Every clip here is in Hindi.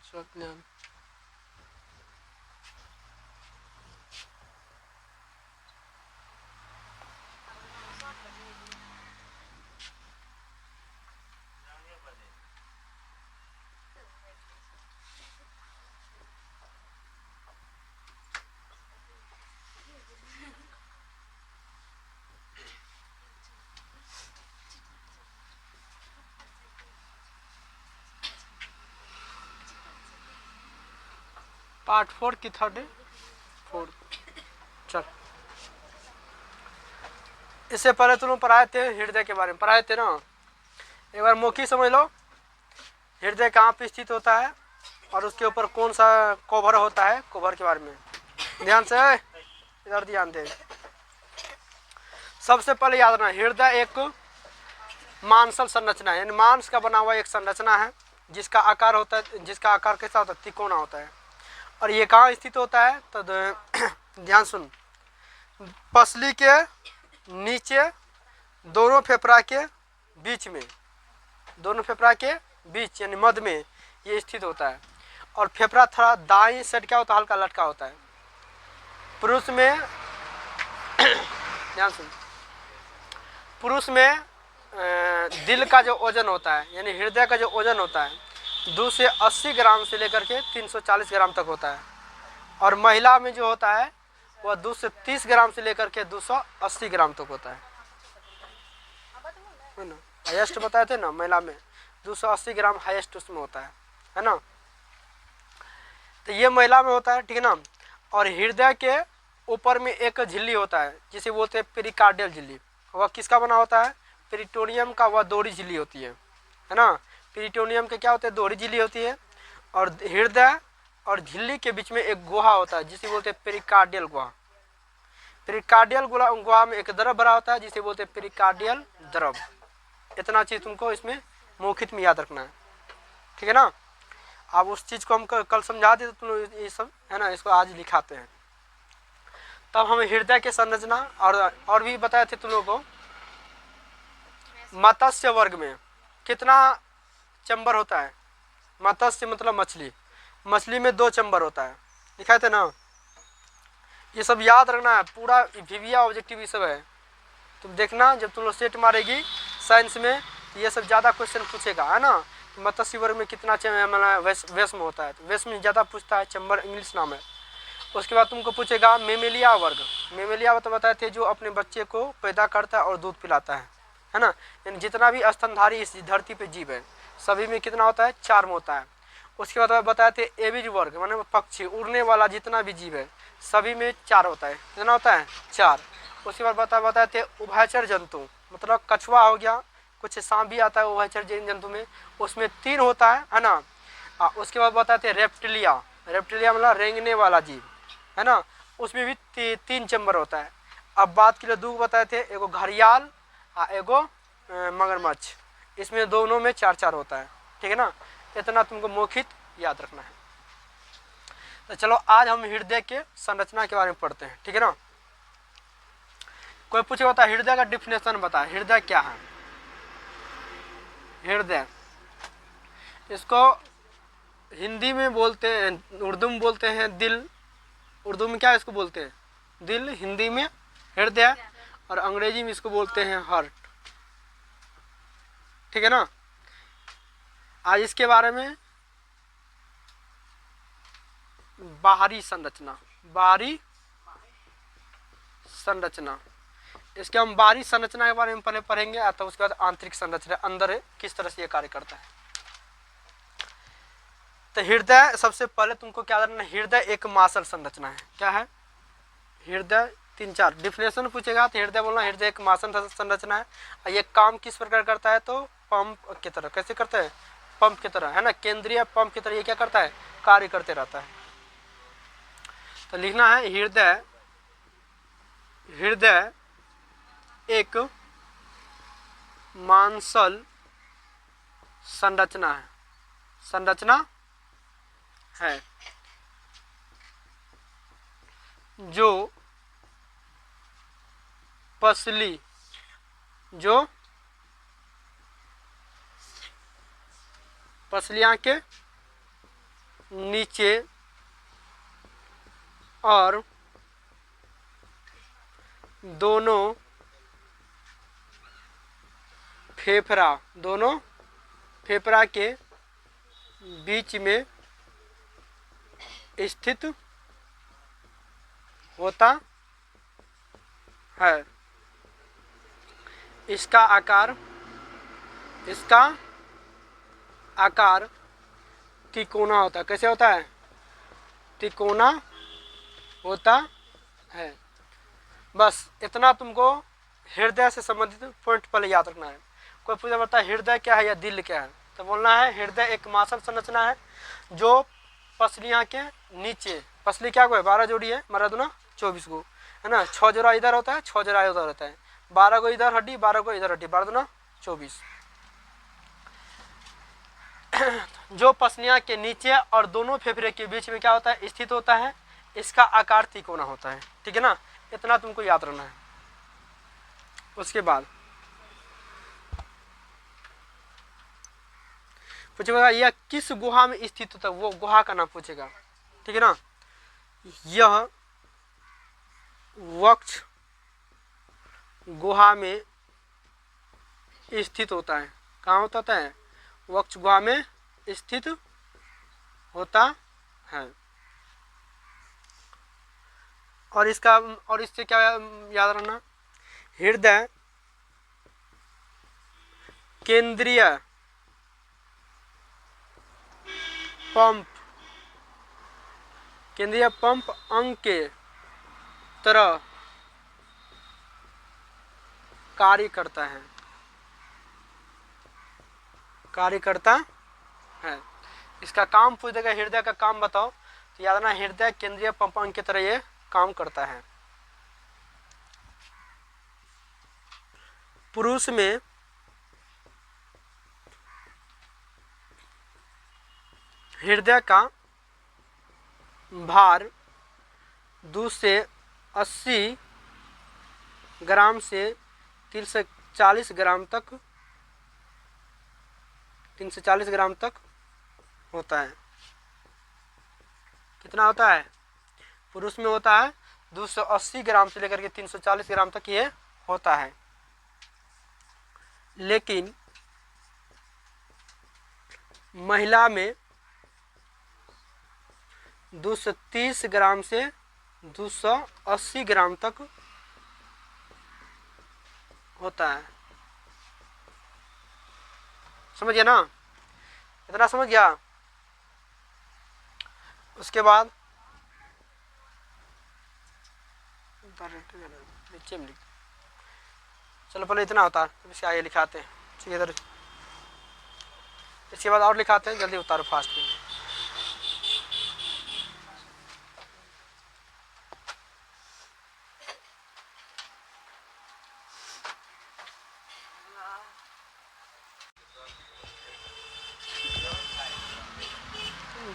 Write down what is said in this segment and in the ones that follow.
स्वज्ञान। पार्ट 4 की थर्ड 4। चल, इससे पहले तुम पढ़ाए थे हृदय के बारे में, पढ़ाए थे ना। एक बार मौखिक समझ लो, हृदय कहाँ पे स्थित होता है और उसके ऊपर कौन सा कवर होता है, कवर के बारे में ध्यान से इधर ध्यान दे। सबसे पहले याद रखना, हृदय एक मांसल संरचना है, यानी मांस का बना हुआ एक संरचना है जिसका आकार होता है, जिसका आकार कैसा होता है, तिकोना होता है। और ये कहाँ स्थित होता है तो ध्यान सुन, पसली के नीचे दोनों फेफड़ा के बीच में, दोनों फेफड़ा के बीच यानी मध्य में ये स्थित होता है। और फेफड़ा थोड़ा दाईं साइड क्या होता है, हल्का लटका होता है। पुरुष में ध्यान सुन, पुरुष में दिल का जो वजन होता है यानी हृदय का जो वजन होता है 280 ग्राम से लेकर के 340 ग्राम तक होता है। और महिला में जो होता है वह 230 ग्राम से लेकर के 280 ग्राम तक होता है ना। हाईएस्ट बताए थे ना, महिला में 280 ग्राम हाईएस्ट उसमें होता है ना। तो ये महिला में होता है, ठीक है ना। और हृदय के ऊपर में एक झिल्ली होता है जिसे बोलते हैं पेरिकार्डियल झिल्ली। वह किसका बना होता है, पेरिटोनियम का, वह दोहरी झिल्ली होती है ना। पेरिटोनियम के क्या होते हैं, दोहरी झिल्ली होती है। और हृदय और झिल्ली के बीच में एक गुहा होता है जिसे बोलते हैं पेरिकार्डियल गुहा। पेरिकार्डियल गुहा में एक द्रव भरा होता है जिसे बोलते हैं पेरिकार्डियल द्रव। इतना चीज तुमको इसमें मौखिक में याद रखना है, ठीक है ना। अब उस चीज को हम कल समझा देते, तुम ये सब है ना, इसको आज लिखाते हैं। तब हम हृदय के संरचना और भी बताए थे तुम लोगों को। मत्स्य वर्ग में कितना चैम्बर होता है, मत्स्य मतलब मछली, मछली में 2 चैम्बर होता है, दिखाए थे ना। ये सब याद रखना है, पूरा वीविया ऑब्जेक्टिव ये सब है। तुम देखना जब तुम लोग सेट मारेगी साइंस में ये सब ज़्यादा क्वेश्चन पूछेगा, है ना। मत्स्य वर्ग में कितना वेस्म होता है, तो वेस्म ज़्यादा पूछता है, चैम्बर इंग्लिश नाम है। उसके बाद तुमको पूछेगा मेमेलिया वर्ग। मेमेलिया तो बताए थे जो अपने बच्चे को पैदा करता है और दूध पिलाता है ना। यानी जितना भी स्तनधारी इस धरती पे जीव है सभी में कितना होता है, 4 में होता है। उसके बाद बताए थे एविज वर्ग, माने पक्षी, उड़ने वाला जितना भी जीव है सभी में 4 होता है, कितना होता है, 4। उसके बाद बताए थे उभयचर जंतु, मतलब कछुआ हो गया, कुछ सांप भी आता है उभयचर जंतु में, उसमें 3 होता है ना। उसके बाद बताए थे रेप्टिलिया, रेप्टिलिया मतलब रेंगने वाला जीव, है ना, उसमें भी 3 चैम्बर होता है। अब बात के लिए 2 बताए थे, एगो घड़ियाल एगो मगरमच्छ, इसमें दोनों में 4-4 होता है, ठीक है ना। इतना तुमको मौखिक याद रखना है। तो चलो आज हम हृदय के संरचना के बारे में पढ़ते हैं, ठीक है ना। कोई पूछे बता हृदय का डिफिनेशन बता, हृदय क्या है। हृदय इसको हिंदी में बोलते हैं, उर्दू में बोलते हैं दिल, उर्दू में क्या इसको बोलते हैं, दिल, हिंदी में हृदय, और अंग्रेजी में इसको बोलते हैं हार्ट, ठीक है ना। आज इसके बारे में बाहरी संरचना, बाहरी संरचना, इसके हम बाहरी संरचना के बारे में पहले पढ़ेंगे, तो उसके बाद आंतरिक संरचना अंदर किस तरह से ये कार्य करता है। तो हृदय सबसे पहले तुमको क्या करना है, हृदय एक मासल संरचना है। क्या है, हृदय 3-4 डिफिनेशन पूछेगा तो हृदय बोलना, हृदय एक मासल संरचना है। और ये काम किस प्रकार करता है, तो पंप की तरह, कैसे करता है, पंप की तरह, है ना, केंद्रीय पंप की तरह ये क्या करता है, कार्य करते रहता है। तो लिखना है हृदय, हृदय एक मांसल संरचना है, संरचना है जो पसली, जो पसलियां के नीचे और दोनों फेफड़ा के बीच में स्थित होता है। इसका आकार तिकोना होता है। कैसे होता है? तिकोना होता है। बस इतना तुमको हृदय से संबंधित पॉइंट पहले याद रखना है। कोई पूछा पड़ता है हृदय क्या है या दिल क्या है, तो बोलना है हृदय एक मांसल संरचना है जो पसलियाँ के नीचे, पसली क्या को है 12 जोड़ी है, मरा दूना 24 को है ना, 6 जोड़ा इधर होता है, 6 जोड़ा उधर होता है, 12 को इधर हड्डी, 12 को इधर हड्डी, 12 दूना 24। जो पसलियाँ के नीचे और दोनों फेफड़े के बीच में क्या होता है? स्थित होता है। इसका आकार तिकोना होता है। ठीक है ना, इतना तुमको याद रखना है। उसके बाद पूछेगा यह किस गुहा में स्थित होता है, वो गुहा का नाम पूछेगा। ठीक है ना, यह वक्ष गुहा में स्थित होता है। कहाँ होता है? वक्ष गुहा में स्थित होता है। और इससे क्या याद रखना? हृदय केंद्रीय पंप अंग के तरह कार्य करता है। इसका काम पूछ देगा, हृदय का काम बताओ, तो याद रखना हृदय केंद्रीय पंप अंग की तरह ये काम करता है। पुरुष में हृदय का भार 280 ग्राम से 340 ग्राम तक होता है। कितना होता है? पुरुष में होता है 280 ग्राम से लेकर के 340 ग्राम तक ये होता है। लेकिन महिला में 230 ग्राम से 280 ग्राम तक होता है। समझ गया ना? इतना समझ गया? उसके बाद नीचे में लिख, चलो पहले इतना होता है, इसके आगे लिखाते हैं। ठीक है, इधर इसके बाद और लिखाते हैं, जल्दी उतारो फास्ट में।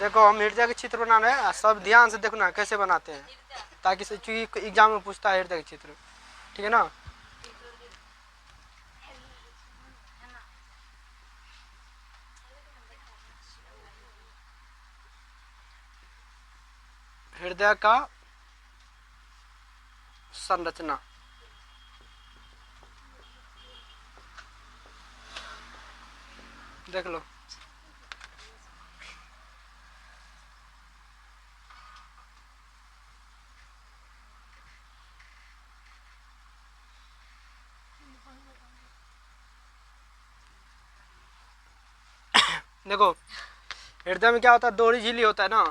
देखो हम हृदय के चित्र बना रहे हैं, सब ध्यान से देखो ना कैसे बनाते हैं, ताकि क्योंकि एग्जाम में पूछता है हृदय के चित्र। ठीक है ना? हृदय का संरचना देख लो। देखो हृदय में क्या होता है? दोहरी झिल्ली होता है ना।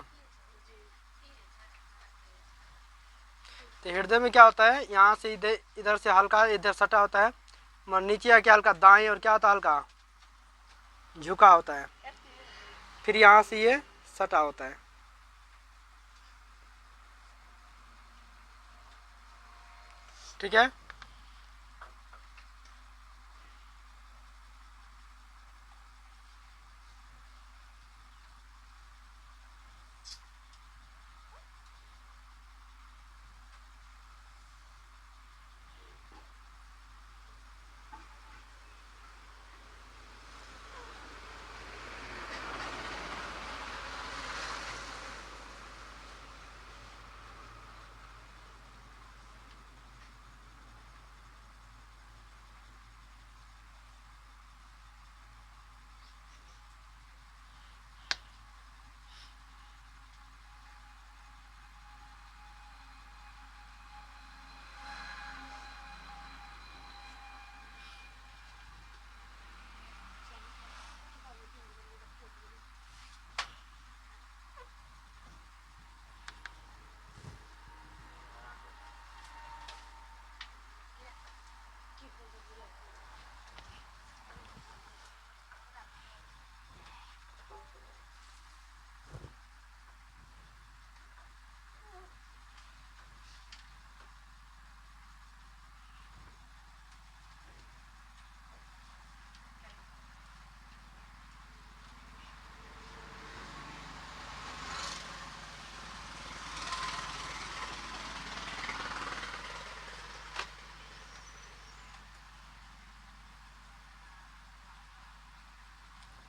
तो हृदय में क्या होता है? यहाँ से इधर से हल्का इधर सटा होता है, मगर नीचे आके हल्का दाएं और क्या होता है? हल्का झुका होता है। फिर यहाँ से ये सटा होता है। ठीक है?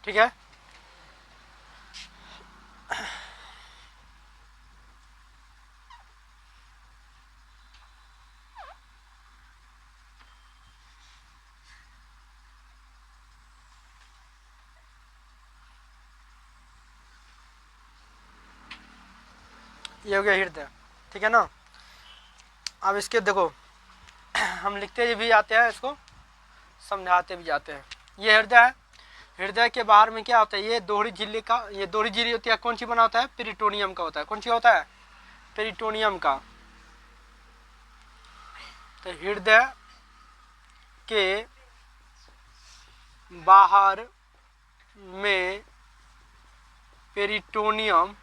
ठीक है। ये हो गया हृदय, ठीक है ना। अब इसके देखो हम लिखते भी जाते हैं, इसको समझाते भी जाते हैं। ये हृदय है, हृदय के बाहर में क्या होता है, ये दोहरी झिल्ली का, ये दोहरी झिल्ली होती है, कौन सी बना होता है, पेरिटोनियम का होता है। कौन सी होता है, पेरिटोनियम का। तो हृदय के बाहर में पेरिटोनियम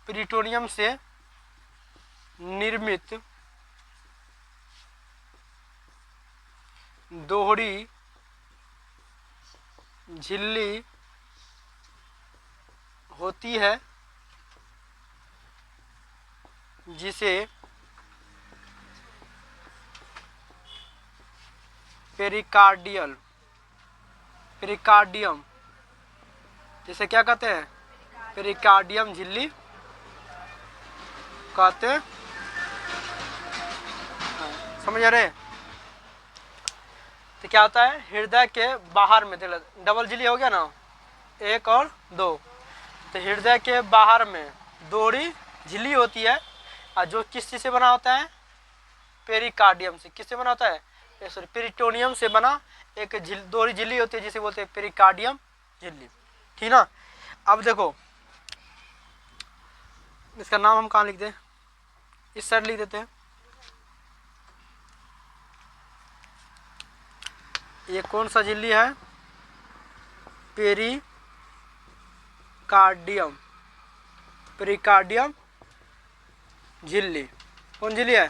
पेरिटोनियम से निर्मित दोहरी झिल्ली होती है, जिसे पेरिकार्डियम जिसे क्या कहते हैं, पेरिकार्डियम झिल्ली कहते हैं। समझ आ रहे। तो क्या होता है, हृदय के बाहर में डबल झिल्ली हो गया ना, एक और दो। तो हृदय के बाहर में दोहरी झिल्ली होती है, और जो किस चीज से बना होता है, पेरिकार्डियम से। किससे बना होता है, सॉरी पेरिटोनियम से बना एक दोहरी झिल्ली होती है, जिसे बोलते हैं पेरिकार्डियम झिल्ली, ठीक ना। अब देखो इसका नाम हम कहाँ लिख दें, इस साइड लिख देते हैं। ये कौन सा झिल्ली है, पेरिकार्डियम झिल्ली। कौन झिल्ली है,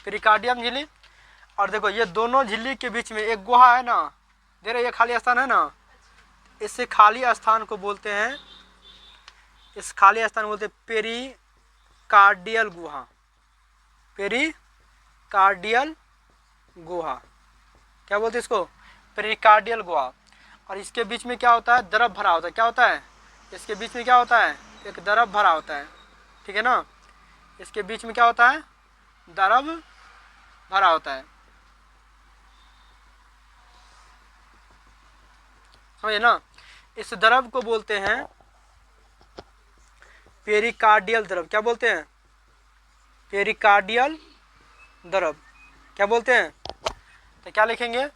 पेरिकार्डियम झिल्ली। और देखो ये दोनों झिल्ली के बीच में एक गुहा है ना, दे रहे ये खाली स्थान है ना, इससे खाली स्थान को बोलते हैं, इस खाली स्थान बोलते हैं पेरिकार्डियल गुहा। पेरिकार्डियल गुहा क्या बोलते हैं इसको, पेरिकार्डियल गुहा। और इसके बीच में क्या होता है, द्रव भरा होता है। क्या होता है, इसके बीच में क्या होता है, एक द्रव भरा होता है, ठीक है ना। इसके बीच में क्या होता है, द्रव भरा होता है, समझे ना। इस द्रव को बोलते हैं पेरिकार्डियल द्रव। क्या बोलते हैं, पेरिकार्डियल द्रव। क्या बोलते हैं, तो क्या लिखेंगे,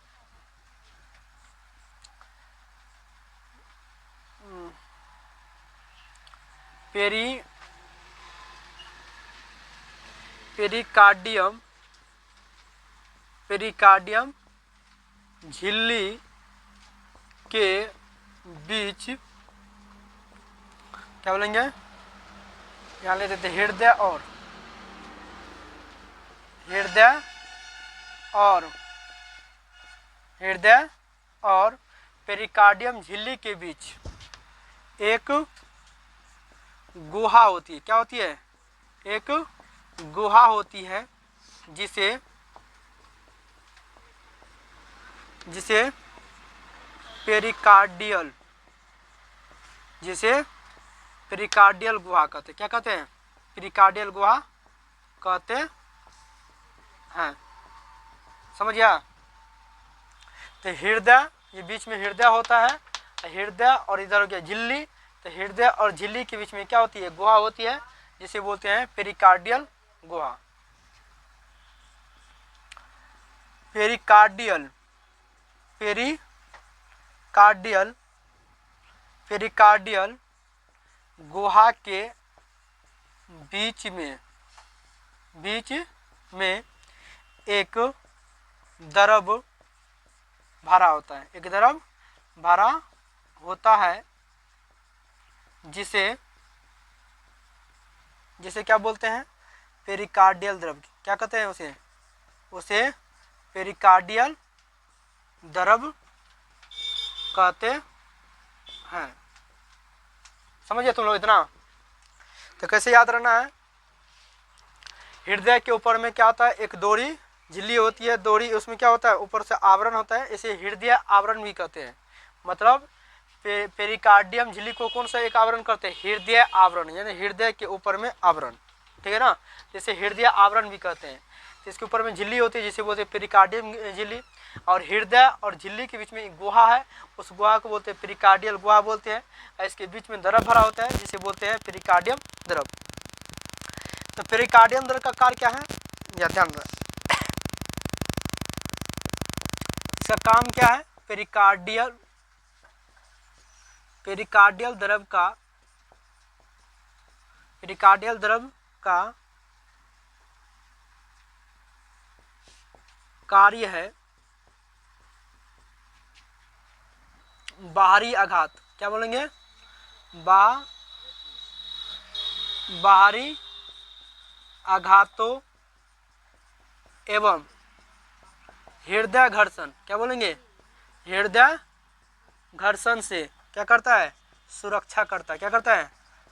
पेरिकार्डियम झिल्ली के बीच क्या बोलेंगे, यहाँ ले देते हृदय और पेरिकार्डियम झिल्ली के बीच एक गुहा होती है। क्या होती है, एक गुहा होती है, जिसे पेरिकार्डियल गुहा कहते हैं। क्या कहते हैं, पेरिकार्डियल गुहा कहते हैं, समझ गया। तो हृदय, ये बीच में हृदय होता है, हृदय और इधर हो गया झिल्ली। तो हृदय और झिल्ली के बीच में क्या होती है, गुहा होती है, जिसे बोलते हैं पेरिकार्डियल गुहा। पेरिकार्डियल गुहा के बीच में एक द्रव भरा होता है, जिसे क्या बोलते हैं, पेरिकार्डियल द्रव। क्या कहते हैं उसे पेरिकार्डियल द्रव कहते हैं। समझिए तुम लोग इतना। तो कैसे याद रखना है, हृदय के ऊपर में क्या होता है, एक दोहरी झिल्ली होती है दोहरी, उसमें क्या होता है ऊपर से आवरण होता है, इसे हृदय आवरण भी कहते हैं। मतलब पेरिकार्डियम झिल्ली को कौन सा एक आवरण करते हैं, हृदय आवरण, यानी हृदय के ऊपर में आवरण, ठीक है ना, जैसे हृदय आवरण भी कहते हैं। तो इसके ऊपर में झिल्ली होती है जिसे बोलते हैं पेरिकार्डियम झिल्ली, और हृदय और झिल्ली के बीच में गुहा है, उस गुहा को बोलते हैं पेरिकार्डियल गुहा बोलते हैं। और इसके बीच में द्रव भरा होता है जिसे बोलते हैं पेरिकार्डियम द्रव। तो पेरिकार्डियम द्रव का कार्य क्या है, या ध्यान रखें, इसका काम क्या है, पेरिकार्डियल द्रव का कार्य है बाहरी आघात, क्या बोलेंगे, बाहरी आघातों एवं हृदय घर्षण, क्या बोलेंगे, हृदय घर्षण से क्या करता है, सुरक्षा करता है, क्या करता है,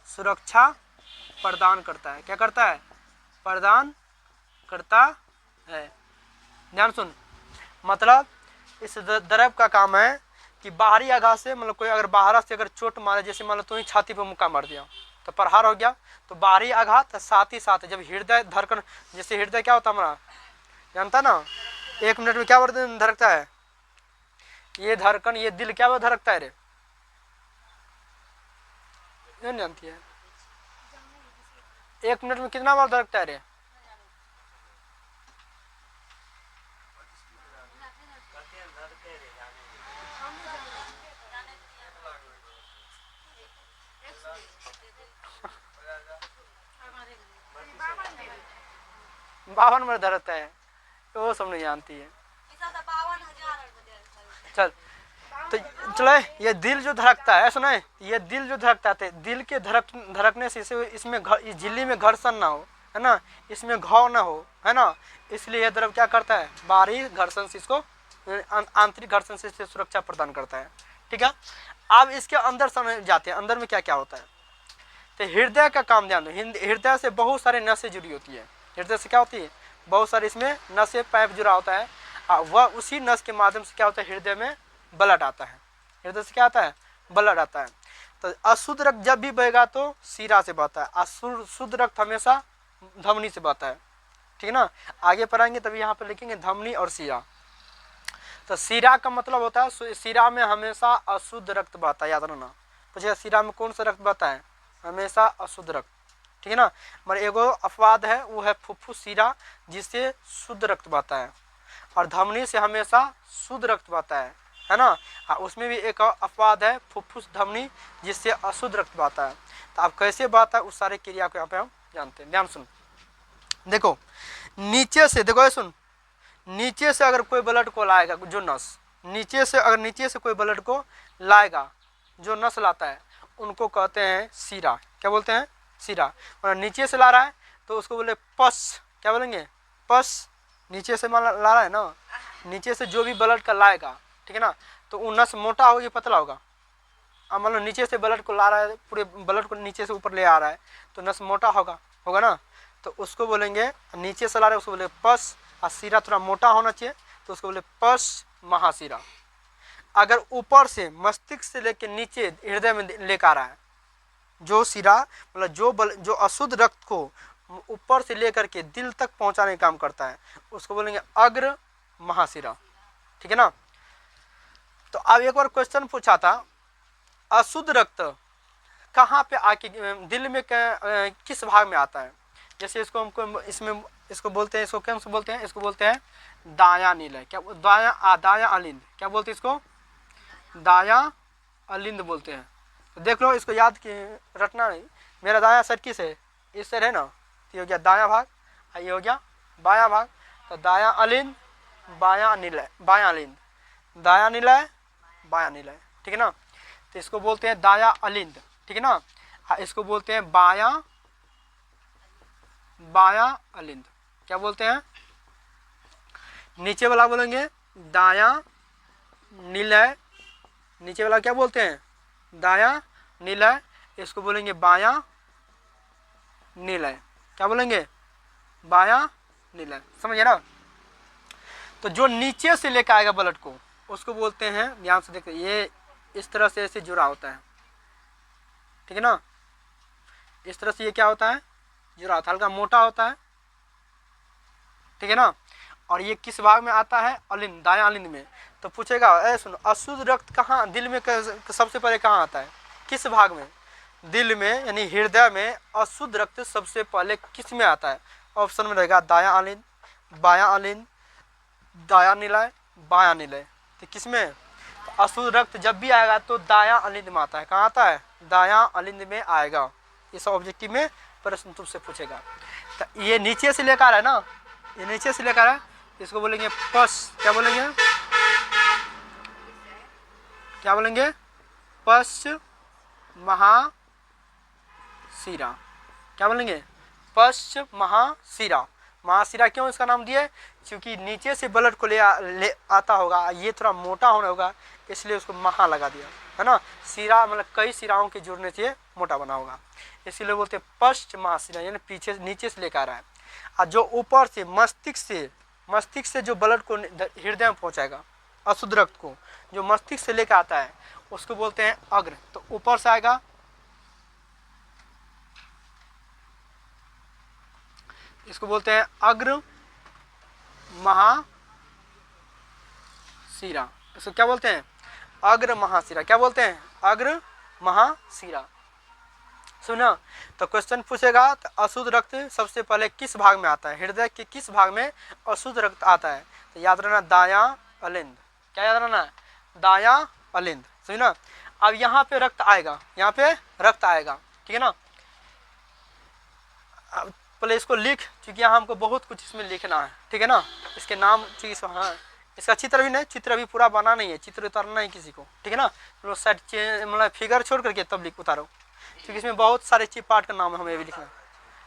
सुरक्षा प्रदान करता है, क्या करता है, प्रदान करता है। ध्यान सुन, मतलब इस द्रव का काम है कि बाहरी आघात से, मतलब कोई अगर बाहर से अगर चोट मारे, जैसे मान लो तुम्हें छाती पर मुक्का मार दिया तो प्रहार हो गया, तो बाहरी आघात साथ ही साथ जब हृदय धड़कन, जैसे हृदय क्या होता है हमारा, जानता ना, 1 मिनट में क्या धड़कता है, ये धड़कन, ये दिल क्या धड़कता है रे, नहीं जानती है, 1 मिनट में कितना बार धड़कता है रे, बावन में धड़कता है, तो वो सब नहीं जानती है। चल, तो चलो ये दिल जो धड़कता है, सुना है, ये दिल जो धड़कता है, दिल के धड़कने से इसमें इस झिल्ली में घर्षण ना हो, है ना, इसमें घाव ना हो, है ना, इसलिए यह द्रव क्या करता है, बाहरी घर्षण से इसको, आंतरिक घर्षण से इसे सुरक्षा प्रदान करता है। ठीक है, अब इसके अंदर समझ जाते हैं, अंदर में क्या क्या होता है। तो हृदय का काम ध्यान दो, हृदय से बहुत सारे नसें जुड़ी होती है, हृदय से क्या होती है, बहुत सारे इसमें नसें, पाइप जुड़ा होता है, वह उसी नस के माध्यम से क्या होता है, हृदय में ब्लड आता है, हृदय से क्या आता है, ब्लड आता है। तो अशुद्ध रक्त जब भी बहेगा तो सीरा से बहता है, शुद्ध रक्त हमेशा धमनी से बहता है। ठीक है ना, आगे पढ़ाएंगे तभी यहाँ पर लिखेंगे धमनी और सीरा। तो सीरा का मतलब होता है, सीरा में हमेशा अशुद्ध रक्त बहता है, याद रखना। पूछेगा सीरा में कौन सा रक्त बहता है, हमेशा अशुद्ध रक्त। ठीक है ना, मगर एगो अपवाद है, वो है फुफ्फुस सीरा, जिससे शुद्ध रक्त बहता है, और धमनी से हमेशा शुद्ध रक्त बहता है ना। उसमें भी एक अपवाद है, फुफ्फुस धमनी, जिससे अशुद्ध रक्त बहता है। तो अब कैसे बहता है उस सारे क्रिया को यहाँ पे हम जानते हैं। ध्यान सुन, देखो नीचे से, देखो सुन, नीचे से अगर कोई ब्लड को लाएगा, जो नस नीचे से, अगर नीचे से कोई ब्लड को लाएगा, जो नस लाता है, उनको कहते हैं सीरा। क्या बोलते हैं, सीरा। और नीचे से ला रहा है तो उसको बोले पस, क्या बोलेंगे, पस। नीचे से ला रहा है ना, नीचे से जो भी ब्लड का लाएगा, ठीक है ना, तो वो नस मोटा होगी पतला होगा। अब मान लो नीचे से ब्लड को ला रहा है, पूरे ब्लड को नीचे से ऊपर ले आ रहा है, तो नस मोटा होगा ना, तो उसको बोलेंगे, नीचे से ला रहे उसको बोले पस, और सीरा थोड़ा मोटा होना चाहिए तो उसको बोले पस महासीरा। अगर ऊपर से मस्तिष्क से लेकर नीचे हृदय में लेकर आ रहा है, जो सीरा, मतलब जो अशुद्ध रक्त को ऊपर से लेकर के दिल तक पहुंचाने का काम करता है, उसको बोलेंगे अग्र महासीरा। ठीक है ना। तो अब एक बार क्वेश्चन पूछा था, अशुद्ध रक्त कहाँ पे आके दिल में किस भाग में आता है। जैसे इसको हमको इसमें इसको बोलते हैं, इसको क्या बोलते हैं, इसको बोलते हैं दाया नीलय, क्या दाया अलिंद, क्या बोलते हैं इसको, दाया अलिंद बोलते हैं। तो देख लो, इसको याद रटना नहीं, मेरा दाया सर किस है, इस सर है ना, तो ये हो गया दाया भाग, ये हो गया बाया भाग। तो दाया अलिंद, बाया नीलय, बाया अलिंद, दाया नीलय, बाया नीलय। ठीक है ना। तो इसको बोलते हैं दाया अलिंद। ठीक है ना। इसको बोलते हैं बाया अलिंद। क्या बोलते हैं, नीचे वाला बोलेंगे दाया नीलय, नीचे वाला क्या बोलते हैं, दाया नीलय। इसको बोलेंगे बाया नीलय। क्या बोलेंगे, बाया नीलय। समझिए ना। तो जो नीचे से लेकर आएगा ब्लड को उसको बोलते हैं, ध्यान से देखते, ये इस तरह से ऐसे जुड़ा होता है, ठीक है ना, इस तरह से ये क्या होता है, जुड़ा होता है, हल्का मोटा होता है, ठीक है ना। और ये किस भाग में आता है, अलिंद, दायां अलिंद में। तो पूछेगा ए सुनो, अशुद्ध रक्त कहाँ, दिल में सबसे पहले कहाँ आता है, किस भाग में, दिल में यानी हृदय में अशुद्ध रक्त सबसे पहले किस में आता है। ऑप्शन में रहेगा दायां अलिंद, बायां अलिंद, दायां निलय, बायां निलय। तो किस में, तो अशुद्ध रक्त जब भी आएगा तो दायां अलिंद में आता है। कहाँ आता है, दायां अलिंद में आएगा। इस ऑब्जेक्टिव में प्रश्न तुमसे पूछेगा। तो ये नीचे से लेकर है ना, ये नीचे से लेकर है, इसको बोलेंगे पश, क्या बोलेंगे, क्या बोलेंगे, पश्च महाशिरा, क्या बोलेंगे, पश्च महाशिरा। महाशिरा क्यों इसका नाम दिया है, क्योंकि नीचे से ब्लड को ले आता होगा, ये थोड़ा मोटा होना होगा, इसलिए उसको महा लगा दिया है ना। शिरा मतलब कई शिराओं के जुड़ने से मोटा बना होगा, इसीलिए बोलते हैं पश्च महाशिरा, यानी पीछे नीचे से लेकर आ रहा है। और जो ऊपर से मस्तिष्क से जो ब्लड को हृदय में पहुंचाएगा, अशुद्ध रक्त को जो मस्तिष्क से लेकर आता है उसको बोलते हैं अग्र। तो ऊपर से आएगा, इसको बोलते हैं अग्र महाशिरा। इसको क्या बोलते हैं, अग्र महाशिरा। क्या बोलते हैं, अग्र महाशिरा। सुना, तो क्वेश्चन पूछेगा तो अशुद्ध रक्त सबसे पहले किस भाग में आता है, हृदय के किस भाग में अशुद्ध रक्त आता है। तो याद रहना दायां अलिंद, क्या याद रहना, दायां अलिंद। सुना, अब यहाँ पे रक्त आएगा, यहाँ पे रक्त आएगा, ठीक है ना। अब पहले इसको लिख, क्योंकि यहाँ हमको बहुत कुछ इसमें लिखना है, ठीक है ना। इसके नाम, हाँ, इसका चित्र भी नहीं, चित्र अभी पूरा बना नहीं है, चित्र उतारना है किसी को, ठीक है ना। साइड मतलब फिगर छोड़ करके तब लिख उतारो, क्योंकि इसमें बहुत सारे पार्ट का नाम हमें भी लिखना है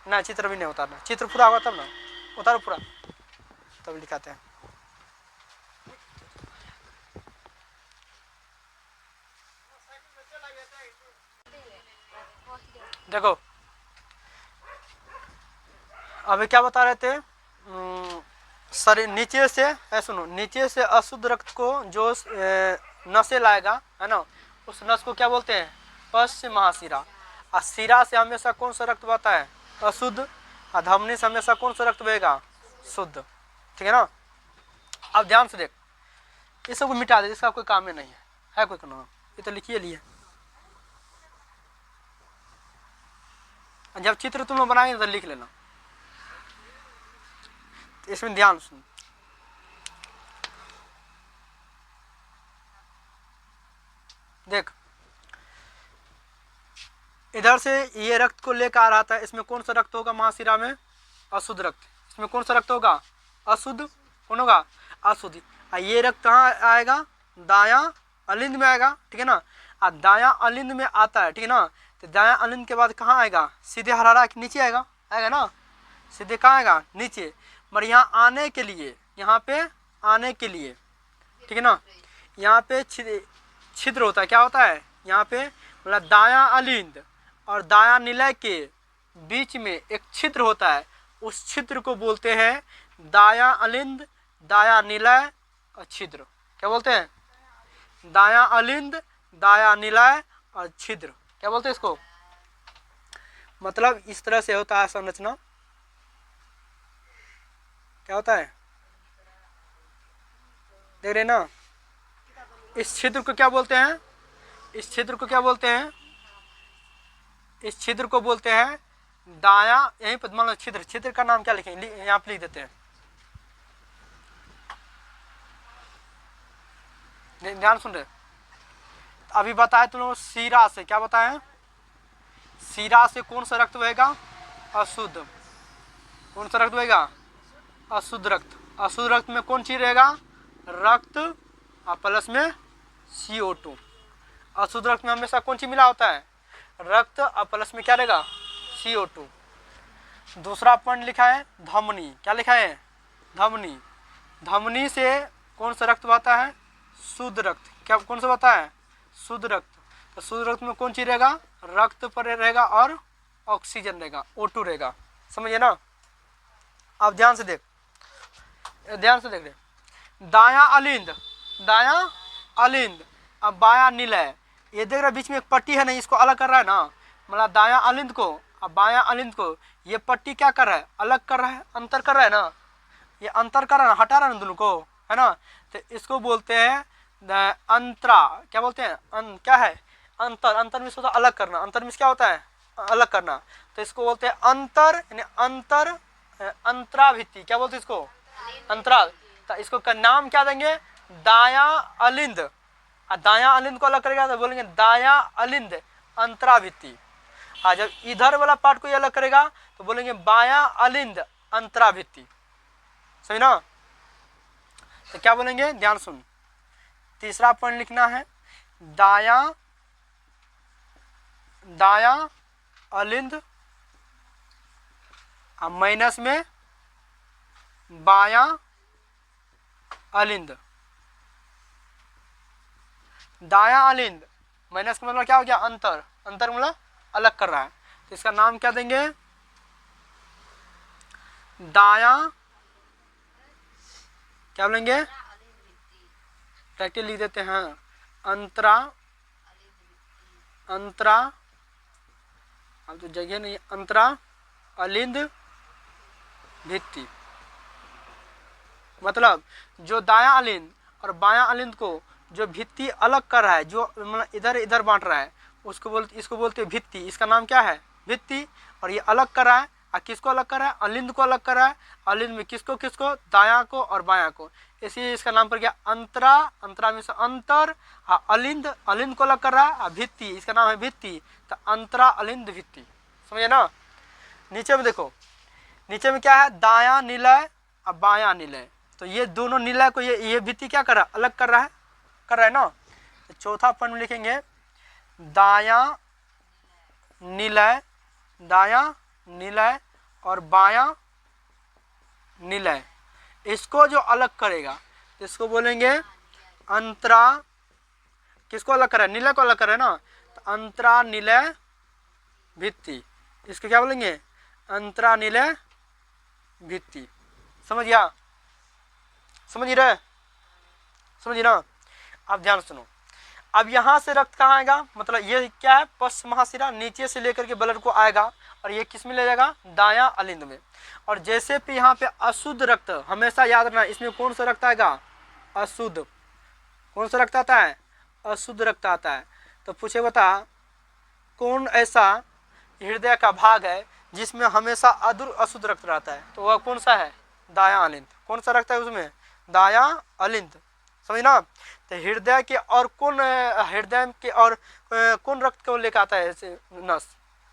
ना। चित्र भी नहीं उतारना, चित्र पूरा होगा तब ना, उतारो पूरा तब लिखाते हैं। देखो अभी क्या बता रहे थे, शरीर नीचे से, सुनो, नीचे से अशुद्ध रक्त को जो नसें लाएगा है ना, उस नस को क्या बोलते हैं, पश्च महाशिरा। और शिरा से हमेशा कौन सा रक्त बहता है, अशुद्ध। और धमनी से हमेशा कौन सा रक्त बहेगा, शुद्ध, ठीक है ना। अब ध्यान से देख, ये सब को मिटा दे, इसका कोई काम में नहीं है कोई काम, ये तो लिखिए लिए। जब चित्र तुम लोग बनाएंगे तो लिख लेना, इसमें ध्यान सुन। देख इधर से ये रक्त को लेकर आ रहा था, इसमें कौन सा रक्त होगा महाशिरा में, अशुद्ध रक्त। इसमें कौन सा रक्त होगा, अशुद्ध, कौन होगा, अशुद्ध। ये रक्त कहाँ आएगा, दायां अलिंद में आएगा, ठीक है ना। और दायां अलिंद में आता है, ठीक है ना। तो दायां अलिंद के बाद कहाँ आएगा, सीधे हरारा के नीचे आएगा, आएगा ना, सीधे कहाँ आएगा, नीचे। मगर यहाँ आने के लिए, यहाँ पे आने के लिए, ठीक है ना, यहाँ पे छिद्र होता है, क्या होता है, यहाँ पे मतलब दायां अलिंद और दायां निलय के बीच में एक छिद्र होता है, उस छिद्र को बोलते हैं दायां अलिंद, दायां निलय और छिद्र। क्या बोलते हैं, दायां अलिंद, दायां निलय और छिद्र, क्या बोलते हैं इसको। मतलब इस तरह से होता है संरचना, क्या होता है, देख रहे ना। इस छिद्र को क्या बोलते हैं, इस छिद्र को क्या बोलते हैं, इस छिद्र को बोलते हैं दायां, यहीं पर मान लो छिद्र, छिद्र का नाम क्या लिखेंगे, यहाँ पे लिख देते हैं, ध्यान सुन रहे। अभी बताए तुम लोग शिरा से, क्या बताए, शिरा से कौन सा रक्त बहेगा, अशुद्ध। कौन सा रक्त बहेगा, अशुद्ध रक्त। अशुद्ध रक्त में कौन चीज रहेगा, रक्त और प्लस में CO2। अशुद्ध रक्त में हमेशा कौन चीज मिला होता है, रक्त और प्लस में क्या रहेगा, CO2। दूसरा पॉइंट लिखा है धमनी, क्या लिखा है, धमनी। धमनी से कौन सा रक्त बहता है, शुद्ध रक्त। क्या कौन सा बहता है, शुद्ध रक्त। तो शुद्ध रक्त में कौन चीज रहेगा, रक्त पर रहेगा और ऑक्सीजन रहेगा, O2 रहेगा, समझिए ना। अब ध्यान से देख, ध्यान से देख रहे, दाया अलिंद, दाया अलिंद, अब बाया निलय। ये देख रहे बीच में एक पट्टी है ना, इसको अलग कर रहा है ना, मतलब दाया अलिंद को अब बाया अलिंद को ये पट्टी क्या कर रहा है, अलग कर रहा है, अंतर कर रहा है ना, ये अंतर कर रहा है ना, हटा रहा है ना दोनों को, है ना। तो इसको बोलते हैं अंतरा, क्या बोलते हैं, क्या है, अंतर। अंतर मीन्स होता है अलग करना, अंतर मीन्स क्या होता है, अलग करना। तो इसको बोलते हैं अंतर, यानी अंतर अंतराभित्ति, क्या बोलते हैं इसको, अंतराल। तो इसको का नाम क्या देंगे, दाया अलिंद। दाया अलिंद को अलग करेगा तो बोलेंगे दाया अलिंद अंतराभित्ति। जब इधर वाला पार्ट को ये अलग करेगा तो बोलेंगे बाया अलिंद अंतराभित्ति, सही ना। तो क्या बोलेंगे, ध्यान सुन, तीसरा पॉइंट लिखना है, दाया दाया अलिंद माइनस में बाया अलिंद। दाया अलिंद माइनस का मतलब क्या हो गया, अंतर। अंतर मतलब अलग कर रहा है, तो इसका नाम क्या देंगे, दाया, क्या बोलेंगे, प्रैक्टिस लिख देते हैं, अंतरा, अंतरा, अब तो जगह नहीं, अंतरा अलिंद भित्ति। मतलब जो दाया अलिंद और बाया अलिंद को जो भित्ति अलग कर रहा है, जो मतलब इधर इधर बांट रहा है, इसको बोलते हैं भित्ति। इसका नाम क्या है, भित्ति। और ये अलग कर रहा है, किसको अलग कर रहा है, अलिंद को अलग कर रहा है। अलिंद में किसको किसको, दाया को और बाया को, इसलिए इसका नाम पड़ गया अंतरा। अंतरा में से अंतर, अलिंद, अलिंद को अलग कर रहा है, भित्ति, इसका नाम है भित्ति। तो अंतरा अलिंद भित्ति, समझे ना। नीचे में देखो, नीचे में क्या है, दाया निलय और बाया निलय। तो ये दोनों निलय को ये भित्ति क्या कर रहा है, अलग कर रहा है ना। तो चौथा पॉइंट में लिखेंगे दाया निलय, दाया निलय और बाया निलय, इसको जो अलग करेगा इसको बोलेंगे अंतरा। किसको अलग कर रहा है, निलय को अलग कर रहा है ना, तो अंतरा निलय भित्ति, इसको क्या बोलेंगे, अंतरा निलय भित्ति। समझ गया, समझ रहे, समझिए ना। अब ध्यान सुनो, अब यहाँ से रक्त कहाँ आएगा, मतलब ये क्या है, पश्च महाशिरा, नीचे से लेकर के ब्लड को आएगा और ये किस में ले जाएगा, दाया अलिंद में। और जैसे भी यहाँ पे अशुद्ध रक्त, हमेशा याद रखना, इसमें कौन सा रक्त आएगा, अशुद्ध। कौन सा रक्त आता है, अशुद्ध रक्त आता है। तो पूछे बता, कौन ऐसा हृदय का भाग है जिसमें हमेशा अशुद्ध रक्त रहता है, तो वह कौन सा है, दाया अलिंद। कौन सा रक्त है उसमें, दाया अलिंद, समझना। तो हृदय के और कौन, हृदय के और कौन रक्त को लेकर आता है नस,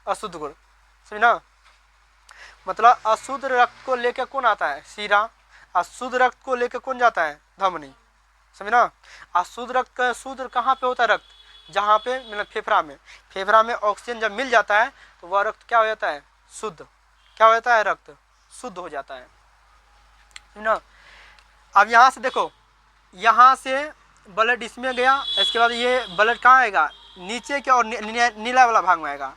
अशुद्ध गुण, समझना। मतलब अशुद्ध रक्त को लेकर कौन आता है, शीरा। अशुद्ध रक्त को लेकर कौन जाता है, धमनी, समझना। अशुद्ध रक्त का शुद्ध कहाँ पे होता है रक्त, जहाँ पे मतलब फेफड़ा में। फेफड़ा में ऑक्सीजन जब मिल जाता है तो वह रक्त क्या हो जाता है, शुद्ध। क्या हो जाता है, रक्त शुद्ध हो जाता है ना। अब यहाँ से देखो, यहाँ से ब्लड इसमें गया, इसके बाद ये ब्लड कहाँ आएगा, नीचे के और नीला वाला भाग में आएगा।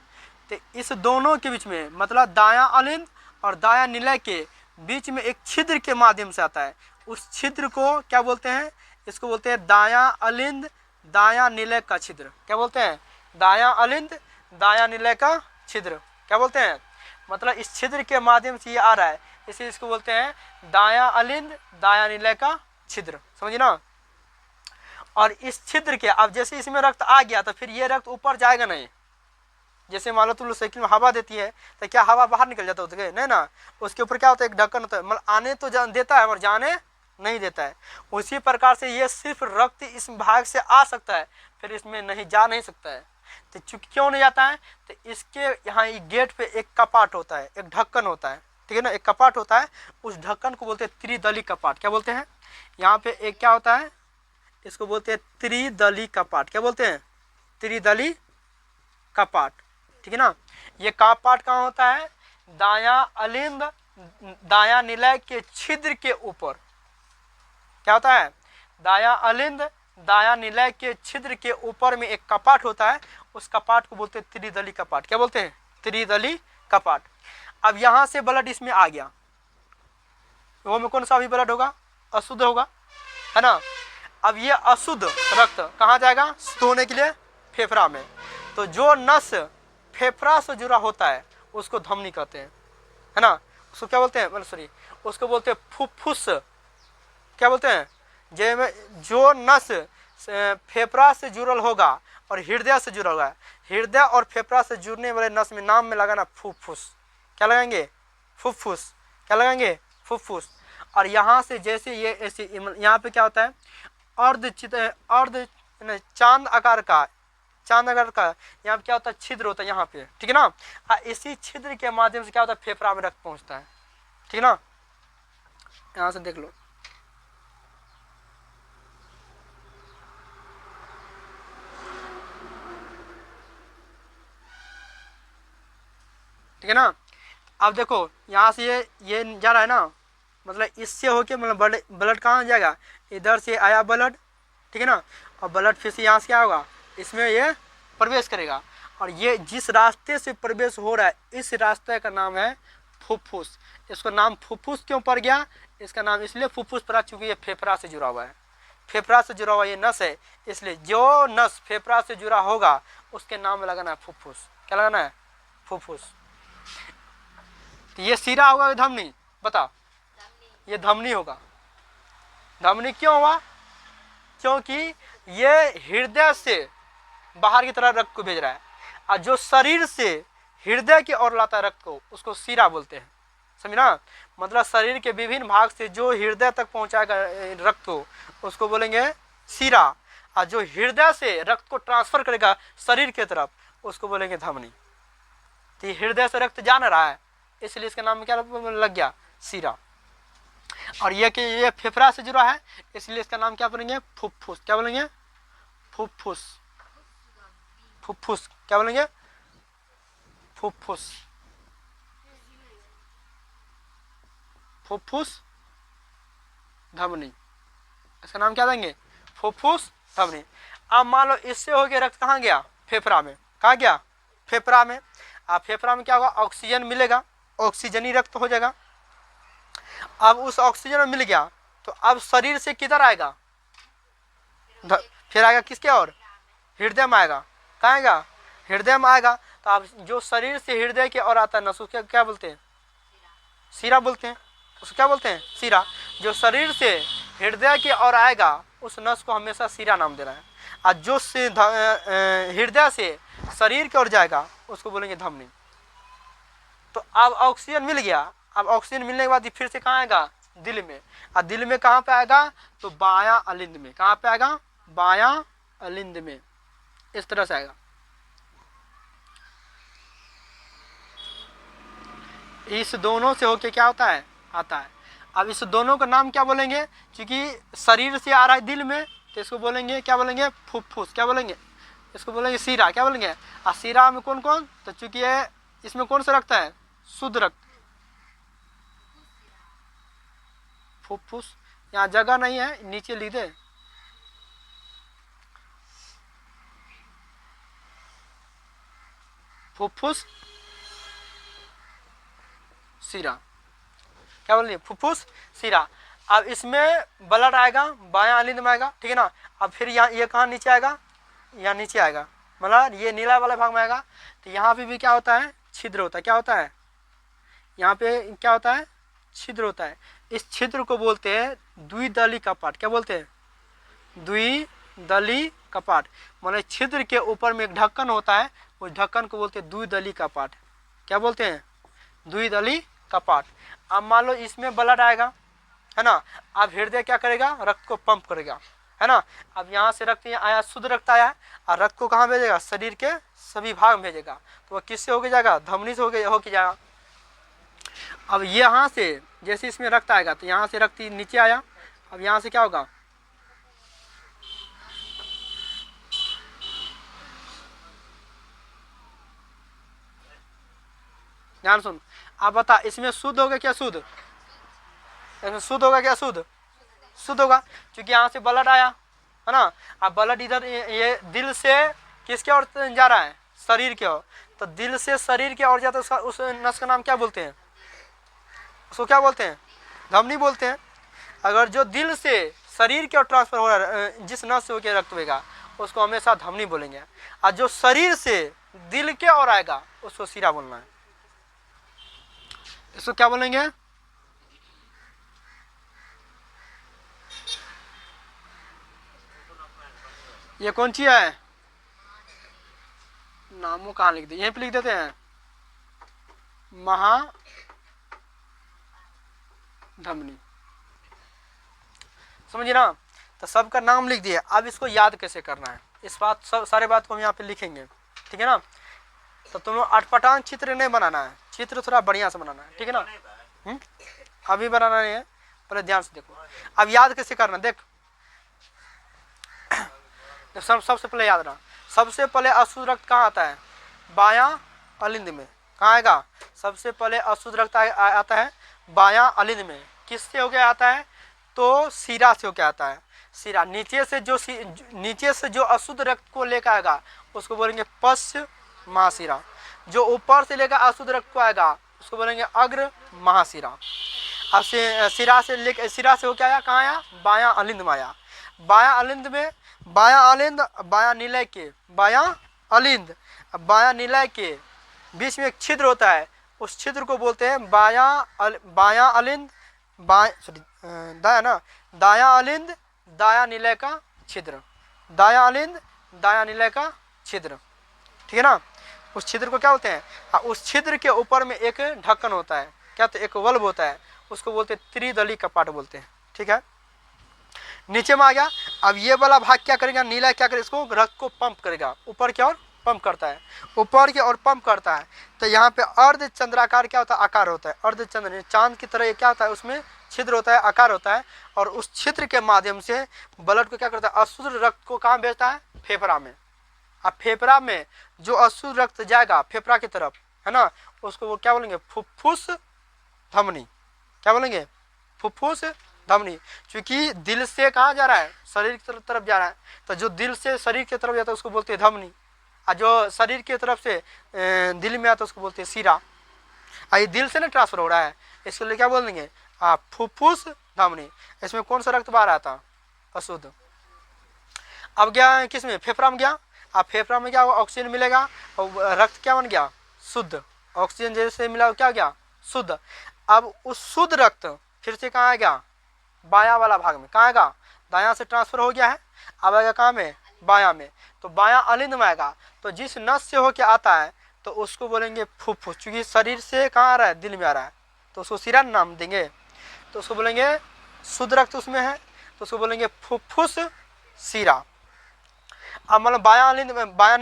तो इस दोनों के बीच में, मतलब दाया अलिंद और दाया निलय के बीच में एक छिद्र के माध्यम से आता है। उस छिद्र को क्या बोलते हैं, इसको बोलते हैं दाया अलिंद दाया निलय का छिद्र। क्या बोलते हैं, दाया अलिंद दाया निलय का छिद्र, क्या बोलते हैं। मतलब इस छिद्र के माध्यम से ये आ रहा है, इसलिए इसको बोलते हैं दाया अलिंद दाया निलय का छिद्र, समझिए ना। और इस छिद्र के, अब जैसे इसमें रक्त आ गया तो फिर ये रक्त ऊपर जाएगा नहीं। जैसे मान लो तुम लोग साइकिल में हवा देती है तो क्या हवा बाहर निकल जाता है, नहीं ना, उसके ऊपर क्या होता है, एक ढक्कन होता है, मतलब आने तो देता है और जाने नहीं देता है। उसी प्रकार से ये सिर्फ रक्त इस भाग से आ सकता है, फिर इसमें नहीं जा नहीं सकता है। तो चूंकि क्यों नहीं जाता है, तो इसके यहाँ गेट पे एक कपाट होता है, एक ढक्कन होता है, ठीक है ना, एक कपाट होता है। उस ढक्कन को बोलते हैं त्रिदली कपाट। क्या बोलते हैं, यहाँ पे एक क्या होता है, इसको बोलते हैं त्रिदली कपाट। क्या बोलते हैं, त्रिदली कपाट, ठीक है ना। ये कपाट कहाँ होता है, दाया अलिंद दाया निलय के छिद्र के ऊपर। क्या होता है, दाया अलिंद दाया निलय के छिद्र के ऊपर में एक कपाट होता है, उस कपाट को बोलते हैं त्रिदली कपाट। क्या बोलते हैं, त्रिदली कपाट। अब यहाँ से ब्लड इसमें आ गया, वो में कौन सा भी ब्लड होगा, अशुद्ध होगा, है ना। अब ये अशुद्ध रक्त कहाँ जाएगा शुद्ध होने के लिए, फेफड़ा में। तो जो नस फेफड़ा से जुड़ा होता है उसको धमनी कहते हैं, है ना। उसको क्या बोलते हैं, मतलब सॉरी, उसको बोलते हैं फुफ्फुस। क्या बोलते हैं, जो नस फेफड़ा से जुड़ल होगा और हृदय से जुड़ा होगा, हृदय और फेफड़ा से जुड़ने वाले नस में नाम में लगाना फुफ्फुस। क्या लगाएंगे, फुफ्फुस। क्या लगाएंगे, फुफ्फुस। और यहाँ से जैसे ये ऐसे यहाँ पे क्या होता है, अर्ध चांद आकार का यहाँ पे क्या होता है, छिद्र होता है यहाँ पे, ठीक है ना। इसी छिद्र के माध्यम से क्या होता है, फेफड़ा में रक्त पहुंचता है, ठीक है ना। यहाँ से देख लो, ठीक है ना। अब देखो यहाँ से ये जा रहा है ना, मतलब इससे होके मतलब ब्लड कहाँ जाएगा, इधर से आया ब्लड, ठीक है ना। और ब्लड फिर से यहाँ से क्या होगा, इसमें ये प्रवेश करेगा। और ये जिस रास्ते से प्रवेश हो रहा है इस रास्ते का नाम है फुफ्फुस। इसको नाम फुफ्फुस क्यों पड़ गया, इसका नाम इसलिए फुफ्फुस पड़ा चूंकि ये फेफड़ा से जुड़ा हुआ है, फेफड़ा से जुड़ा हुआ ये नस है, इसलिए जो नस फेफड़ा से जुड़ा होगा उसके नाम में लगाना है फुफ्फुस। क्या लगाना है, फुफ्फुस। तो ये सिरा होगा धमनी, बता, ये धमनी होगा। धमनी क्यों हुआ, क्योंकि ये हृदय से बाहर की तरफ रक्त को भेज रहा है, और जो शरीर से हृदय की ओर लाता है रक्त को उसको सिरा बोलते हैं, समझना। मतलब शरीर के विभिन्न भाग से जो हृदय तक पहुंचाएगा रक्त को उसको बोलेंगे सिरा, और जो हृदय से रक्त को ट्रांसफर करेगा शरीर के तरफ उसको बोलेंगे धमनी। तो हृदय से रक्त जा रहा है इसलिए इसका नाम क्या लग गया, सिरा। और ये कि ये फेफड़ा से जुड़ा है इसलिए इसका नाम क्या बोलेंगे, फुफ्फुस। क्या बोलेंगे, फुफ्फुस। फुफ्फुस क्या बोलेंगे, फुफ्फुस। फुफ्फुस धमनी, इसका नाम क्या देंगे, फुफ्फुस धमनी। अब मान लो इससे हो गया रक्त कहाँ गया, फेफड़ा में। कहाँ गया, फेफड़ा में। अब फेफड़ा में क्या होगा, ऑक्सीजन मिलेगा, ऑक्सीजनी रक्त हो जाएगा। अब उस ऑक्सीजन में मिल गया तो अब शरीर से किधर आएगा, फिर आएगा किसके और, हृदय में आएगा। कहाँ आएगा, हृदय में आएगा। तो अब जो शरीर से हृदय के और आता है नस उसको क्या बोलते हैं, सिरा बोलते हैं। उसको क्या बोलते हैं, सिरा। जो शरीर से हृदय के और आएगा उस नस को हमेशा सिरा नाम देना है, और जो हृदय से शरीर की ओर जाएगा उसको बोलेंगे धमनी। तो अब ऑक्सीजन मिल गया, अब ऑक्सीजन मिलने के बाद फिर से कहाँ आएगा, दिल में। और दिल में कहाँ पे आएगा, तो बायां अलिंद में। कहाँ पे आएगा, बायां अलिंद में। इस तरह से आएगा। इस दोनों से होके क्या होता है, आता है। अब इस दोनों का नाम क्या बोलेंगे, क्योंकि शरीर से आ रहा है दिल में तो इसको बोलेंगे, क्या बोलेंगे, फुफ्फुस। क्या बोलेंगे, इसको बोलेंगे सिरा। क्या बोलेंगे, और सिरा में कौन कौन, तो चूंकि इसमें कौन सा रक्त है, शुद्ध रक्त। फुफ्फुस यहाँ जगह नहीं है, नीचे लिख दे। फुफ्फुस सिरा। क्या बोलिए, फुफ्फुस सिरा। अब इसमें ब्लड आएगा, बायां अलिंद में आएगा, ठीक है ना। अब फिर यहाँ ये कहाँ नीचे आएगा, यहाँ नीचे आएगा, मतलब ये नीला वाले भाग में आएगा। तो यहाँ पे भी क्या होता है, छिद्र होता है। क्या होता है, यहाँ पे क्या होता है, छिद्र होता है। इस छिद्र को बोलते हैं द्विदली कपाट। क्या बोलते हैं, द्विदली कपाट। मतलब छिद्र के ऊपर में एक ढक्कन होता है, उस ढक्कन को बोलते हैं द्विदली कपाट। क्या बोलते हैं, द्विदली कपाट। अब मान लो इसमें ब्लड आएगा, है ना। अब हृदय क्या करेगा, रक्त को पंप करेगा, है ना। अब यहाँ से रक्त यहाँ आया, शुद्ध रक्त आया, और रक्त को कहाँ भेजेगा, शरीर के सभी भाग में भेजेगा। तो वह किससे होके जाएगा, धमनी से होके जाएगा। अब यहाँ से जैसे इसमें रक्त आएगा तो यहाँ से रक्त नीचे आया। अब यहाँ से क्या होगा, ध्यान सुन। अब बता, इसमें शुद्ध होगा क्या, शुद्ध, इसमें शुद्ध होगा क्या, शुद्ध, शुद्ध होगा, क्योंकि यहाँ से ब्लड आया, है ना। अब ब्लड इधर ये दिल से किसके ओर जा रहा है, शरीर की ओर। तो दिल से शरीर की ओर जाता है, उसका उस नस का नाम क्या बोलते हैं, उसको क्या बोलते हैं, धमनी बोलते हैं। अगर जो दिल से शरीर की ओर ट्रांसफर हो रहा है, जिस नस से होकर रक्त बहेगा उसको हमेशा धमनी बोलेंगे, और जो शरीर से दिल के ओर आएगा उसको सिरा बोलना है। इसको क्या बोलेंगे? ये कौन सी है? नामों कहाँ लिख दे, यहीं पे लिख देते हैं, महाधमनी। समझिए ना, तो सबका नाम लिख दिया। अब इसको याद कैसे करना है, इस बात सब सारे बात को हम यहाँ पे लिखेंगे, ठीक है ना। तो तुम लोग अटपटांग चित्र नहीं बनाना है, चित्र थोड़ा बढ़िया से बनाना है, ठीक है ना। अभी बनाना नहीं है, पहले ध्यान से देखो। अब याद कैसे करना, देख सबसे पहले याद रखना, सबसे पहले अशुद्ध रक्त कहाँ आता है? बायां अलिंद में। कहाँ आएगा? सबसे पहले अशुद्ध रक्त आता है बायां अलिंद में। किससे होके आता है? तो सिरा से होके आता है। सिरा नीचे से जो अशुद्ध रक्त को लेकर आएगा उसको बोलेंगे पश्च महाशिरा। जो ऊपर से लेकर अशुद्ध रक्त को आएगा उसको बोलेंगे अग्र महाशिरा। अब सिरा से होके आया, कहाँ आया? बायां अलिंद में आया। बायां अलिंद में, बायां निलय के बीच में एक छिद्र होता है, उस छिद्र को बोलते हैं दायां अलिंद दायां निलय का छिद्र। दायां अलिंद दायां निलय का छिद्र, ठीक है ना। उस छिद्र को क्या बोलते हैं? उस छिद्र के ऊपर में एक ढक्कन होता है, क्या? तो एक वल्ब होता है, उसको बोलते हैं त्रिदली कपाट बोलते हैं, ठीक है। नीचे में आ गया। अब ये वाला भाग क्या करेगा? नीला क्या करेगा? इसको रक्त को पंप करेगा, ऊपर की ओर पंप करता है, ऊपर की ओर पंप करता है। तो यहाँ पे अर्ध चंद्राकार क्या होता है? आकार होता है। अर्ध चंद्र चांद की तरह क्या होता है? उसमें छिद्र होता है, आकार होता है, और उस छिद्र के माध्यम से ब्लड को क्या करता है? अशुद्ध रक्त को कहाँ भेजता है? फेफड़ा में। अब फेफड़ा में जो अशुद्ध रक्त जाएगा फेफड़ा की तरफ, है ना, उसको वो क्या बोलेंगे? फुफ्फुस धमनी। क्या बोलेंगे? फुफ्फुस धमनी। क्योंकि दिल से कहाँ जा रहा है? शरीर की तरफ जा रहा है, तो जो दिल से शरीर की तरफ जाता है उसको बोलते हैं धमनी, और जो शरीर की तरफ से दिल में आता है उसको बोलते हैं सिरा। ये दिल से ना ट्रांसफर हो रहा है, इसके लिए क्या बोल देंगे? फुफ्फुस धमनी। इसमें कौन सा रक्त बाहर आता? अशुद्ध। अब गया किस में? फेफड़ा में गया। अब फेफड़ा में क्या हुआ? ऑक्सीजन मिलेगा और रक्त क्या बन गया? शुद्ध। ऑक्सीजन जैसे मिला क्या गया? शुद्ध। अब उस शुद्ध रक्त फिर से कहाँ आएगा? बायां वाला भाग में। कहाँ आएगा? दायां से ट्रांसफर हो गया है, अब आएगा कहाँ में? बायां में। तो बायां अलिंद में आएगा। तो जिस नस से होके आता है तो उसको बोलेंगे फुफ्फुस। चूंकि शरीर से कहाँ आ रहा है? दिल में आ रहा है, तो उसको सिरा नाम देंगे। तो उसको बोलेंगे शुद्ध रक्त उसमें है, तो उसको बोलेंगे फुफ्फुस सिरा। अब मतलब बायां अलिंद में, बायां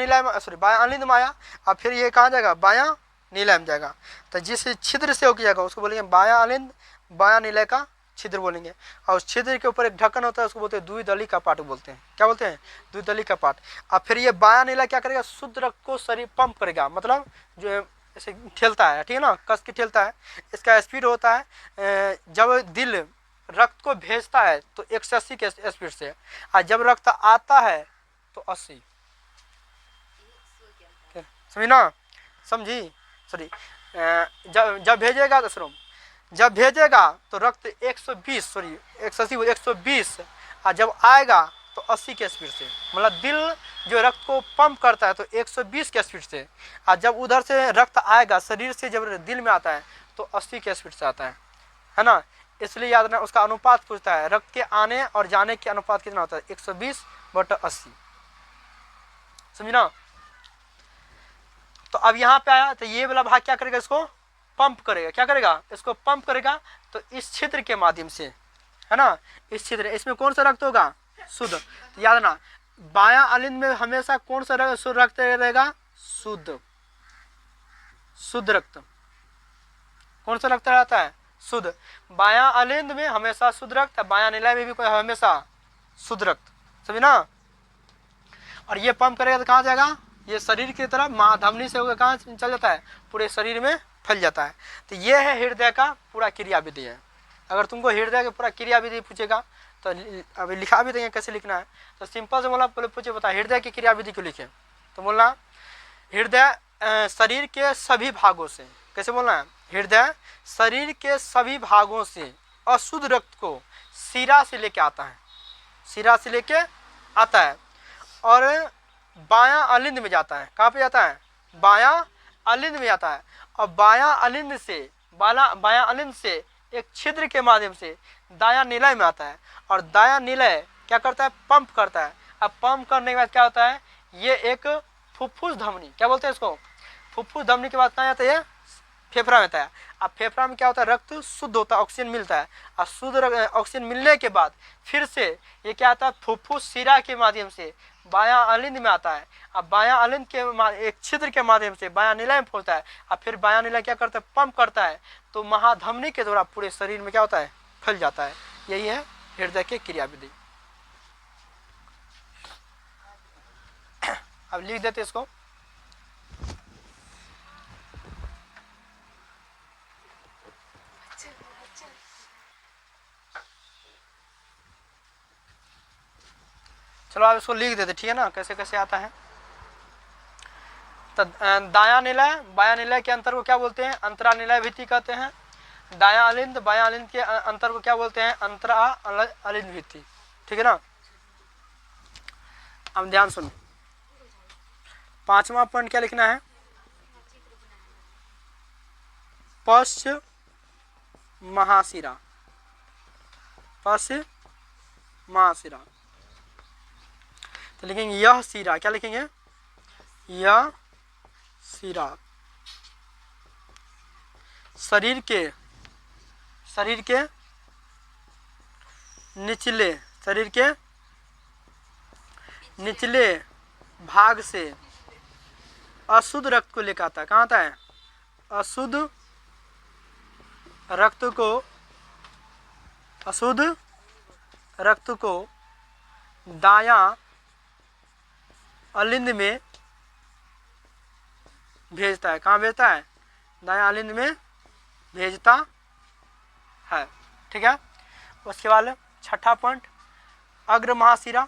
अलिंद में आया। अब फिर ये कहाँ जाएगा? बायां नीलय में जाएगा। तो जिस छिद्र से होके जाएगा उसको बोलेंगे बायां अलिंद बायां नीलय का छिद्र बोलेंगे। और उस छिद्र के ऊपर एक ढक्कन होता है, उसको बोलते हैं द्विदली कपाट बोलते हैं। क्या बोलते हैं? द्विदली कपाट। अब फिर ये बायां नीला क्या करेगा? शुद्ध रक्त को शरीर पंप करेगा, मतलब जो ऐसे ठेलता है, ठीक है ना, कस के ठेलता है। इसका स्पीड होता है, जब दिल रक्त को भेजता है तो 180 के स्पीड से, और जब रक्त आता है तो 80। समझी ना? समझी? सॉरी, जब भेजेगा तो सुनो, जब भेजेगा तो रक्त 120 और जब आएगा तो 80 के स्पीड से। मतलब दिल जो रक्त को पंप करता है तो 120 के स्पीड से, और जब उधर से रक्त आएगा शरीर से जब दिल में आता है तो 80 के स्पीड से आता है ना। इसलिए याद रखना, उसका अनुपात पूछता है, रक्त के आने और जाने के अनुपात कितना होता है? 120/80। समझना? तो अब यहाँ पे आया तो ये वाला भाग क्या करेगा? इसको पंप करेगा। क्या करेगा? इसको पंप करेगा। तो इस छिद्र के माध्यम से, है ना, इस छिद्र, इसमें कौन सा रक्त होगा? शुद्ध। तो याद रखना, बायां अलिंद में हमेशा कौन सा रक्त रहेगा? शुद्ध रक्त। कौन सा रक्त रहता है? शुद्ध। बायां अलिंद में हमेशा शुद्ध रक्त, बायां निलय में भी हमेशा शुद्ध रक्त। समझे ना? और ये पंप करेगा तो कहाँ जाएगा? ये शरीर की तरफ महाधमनी से होकर कहाँ चल जाता है? पूरे शरीर में फैल जाता है। तो ये है हृदय का पूरा क्रिया विधि है। अगर तुमको हृदय का पूरा क्रिया विधि पूछेगा तो अभी लिखा भी देंगे कैसे लिखना है। तो सिंपल से बोला, पहले पूछे बता हृदय की क्रिया विधि क्यों लिखे? तो बोलना हृदय शरीर के सभी भागों से, कैसे बोलना है? हृदय शरीर के सभी भागों से अशुद्ध रक्त को सिरा से लेके आता है। सिरा से लेके आता है और बायां अलिंद में जाता है। कहाँ पे जाता है? बायां अलिंद में जाता है और बायां अलिंद से बायां अलिंद से एक छिद्र के माध्यम से दायां निलय में आता है और दायां निलय क्या करता है? पंप करता है। अब पंप करने के बाद क्या होता है? ये एक फुफ्फुस धमनी, क्या बोलते हैं इसको? फुफ्फुस धमनी के बाद कहाँ जाता है? फेफड़ा में आता है। अब फेफड़ा में क्या होता है? रक्त शुद्ध होता है, ऑक्सीजन मिलता है और शुद्ध ऑक्सीजन मिलने के बाद फिर से ये क्या आता है? फुफ्फुस शिरा के माध्यम से बायां अलिंद में आता है। अब बायां अलिंद के एक छिद्र के माध्यम से बायां निलय में पहुंचता है और फिर बायां निलय क्या करता है? पंप करता है, तो महाधमनी के द्वारा पूरे शरीर में क्या होता है? फैल जाता है। यही है हृदय की क्रियाविधि। अब लिख देते इसको। चलो आप इसको लिख देते, ठीक है ना, कैसे कैसे आता है। तो दायां निलय बायां निलय के अंतर को क्या बोलते हैं? अंतरा निलय भित्ति कहते हैं। दायां अलिंद बायां अलिंद के अंतर को क्या बोलते हैं? अंतरा अलिंद भित्ति, ठीक है ना। अब ध्यान सुनो, 5वां पॉइंट क्या लिखना है? पश्च महाशिरा, पश्च महाशिरा। तो लिखेंगे यह शिरा, क्या लिखेंगे? यह शिरा शरीर के निचले भाग से अशुद्ध रक्त को लेकर आता है। कहाँ आता है? अशुद्ध रक्त को दायां अलिंद में भेजता है। कहाँ भेजता है? दायां अलिंद में भेजता है, ठीक है। उसके बाद 6ठा पॉइंट अग्र महाशिरा।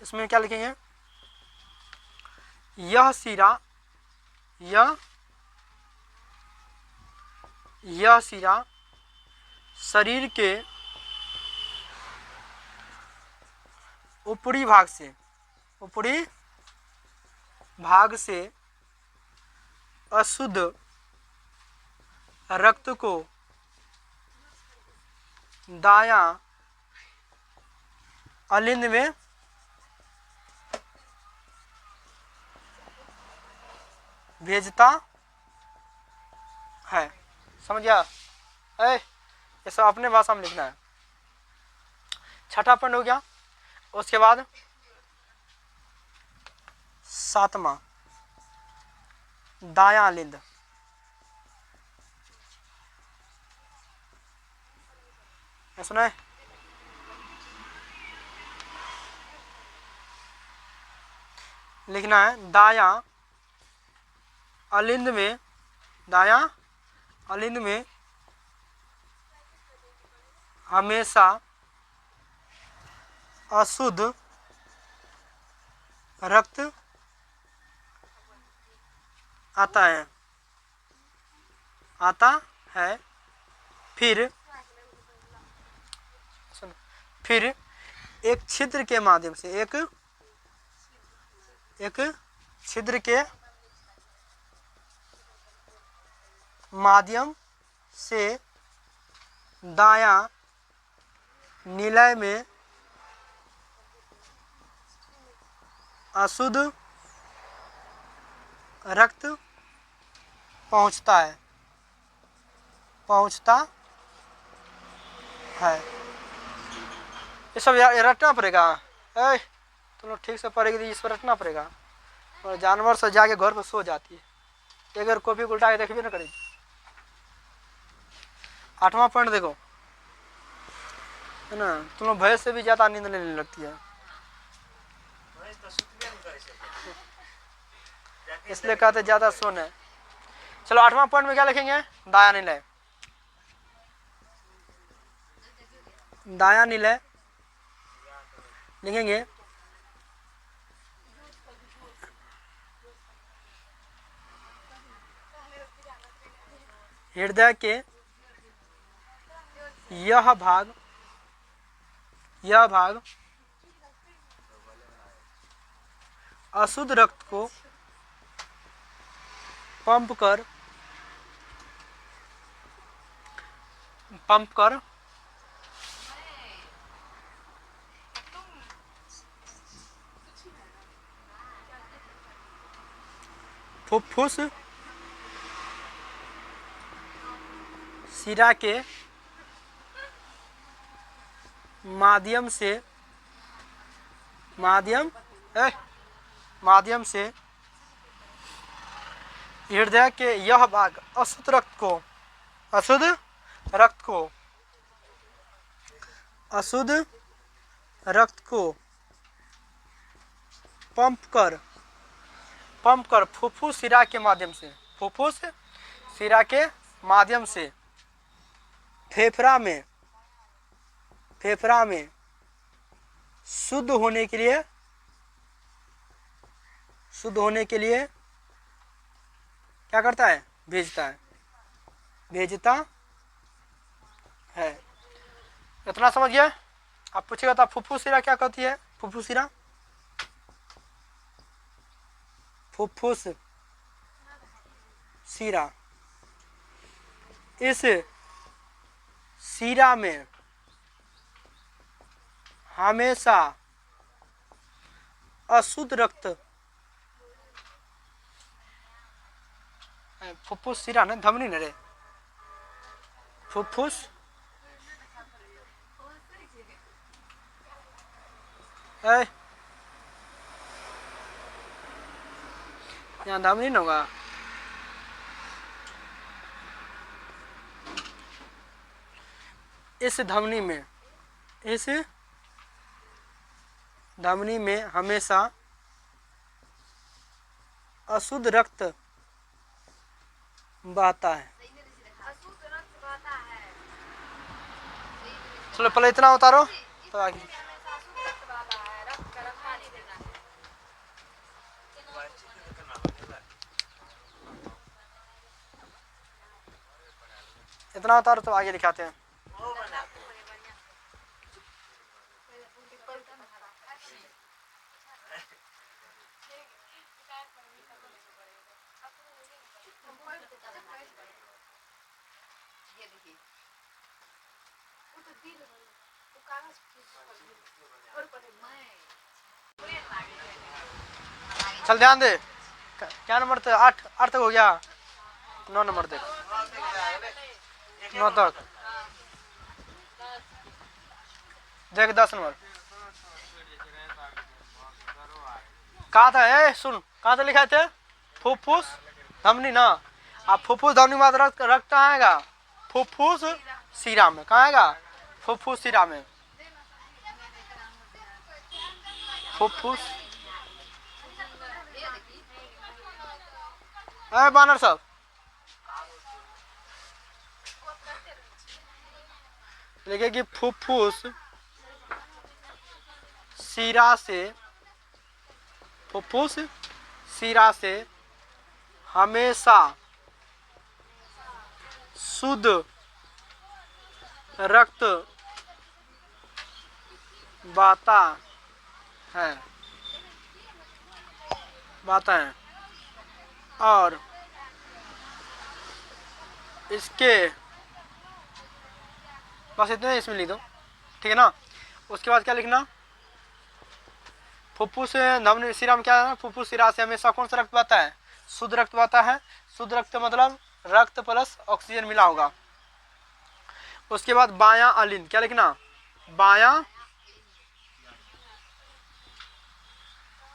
इसमें क्या लिखेंगे? यह शिरा शरीर के ऊपरी भाग से अशुद्ध रक्त को दायां अलिंद में भेजता है। समझ गया? ये सब अपने भाषा में लिखना है। 6ठा पॉइंट हो गया। उसके बाद 7वां दायां अलिंद। सुना है? लिखना है दायां अलिंद में हमेशा अशुद्ध रक्त आता है। फिर एक छिद्र के माध्यम से दायां निलय में अशुद्ध रक्त पहुंचता है। ये सब रटना पड़ेगा। तुम लोग ठीक से पढ़ेगी, इस पर रटना पड़ेगा। और जानवर से जाके घर पर सो जाती है, अगर कॉपी उल्टा के देखिए ना करेगी। 8वां पॉइंट देखो, है ना, तुम लोग भय से भी ज्यादा नींद लेने लगती है, इसलिए कहते ज्यादा सोने। चलो 8वां पॉइंट में क्या लिखेंगे? दायां निलय लिखेंगे हृदय के यह भाग अशुद्ध रक्त को पंप कर फुफ्फुस शिरा के माध्यम से हृदय के यह भाग अशुद्ध रक्त को पंप कर फुफ्फुस शिरा के माध्यम से फेफड़ा में शुद्ध होने के लिए क्या करता है? भेजता है। इतना समझ गया? आप पूछेगा तो फुफ्फुस शिरा क्या कहती है? फुफ्फुस शिरा इस शिरा में हमेशा अशुद्ध रक्त फुफ्फुस शिरा ना धमनी न रे फुफ्फुस यहाँ धमनी न होगा। इस धमनी में हमेशा अशुद्ध रक्त बहता है। चलो पहले इतना उतारो तो आगे। इतना उतारो तो आगे दिखाते हैं। चल ध्यान दे। क्या नंबर तक? 8 तक हो गया। 9 नंबर तक 9 तक देख 10 नंबर कहा था? सुन कहाँ से लिखा थे? फुफ्फुस धमनी ना। अब फुफ्फुस धमनी में रक्त आएगा फुफ्फुस शिरा में। कहाँ आएगा? फुफ्फुस शिरा में। फुफ्फुस बानर साहब लिखे कि फुफ्फुस शिरा से हमेशा शुद्ध रक्त बहता है और इसके बस इतने इसमें लिख दो, ठीक है ना। उसके बाद क्या लिखना? फुफ्फुस धमनी शिरा में क्या है? फुफ्फुस शिरा से हमेशा कौन सा रक्त बहता है? शुद्ध रक्त बहता है। शुद्ध रक्त मतलब रक्त प्लस ऑक्सीजन मिला होगा। उसके बाद बायां अलिंद क्या लिखना? बायां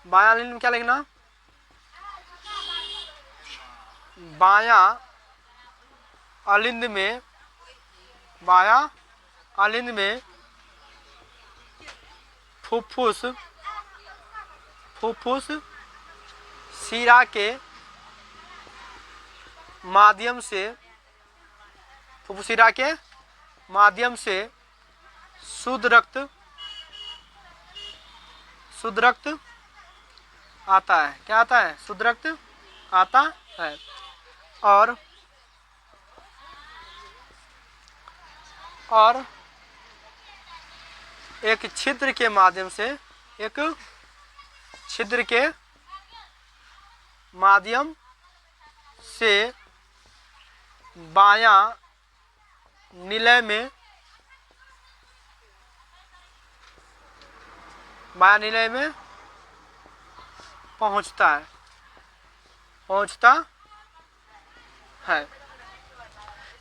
अलिंद में क्या लिखना? बायां अलिंद में फुफ्फुस शिरा के माध्यम से शुद्ध रक्त आता है। क्या आता है? शुद्ध रक्त आता है। और और एक छिद्र के माध्यम से, एक छिद्र के माध्यम से बायां निलय में, बायां निलय में पहुंचता है, पहुंचता है।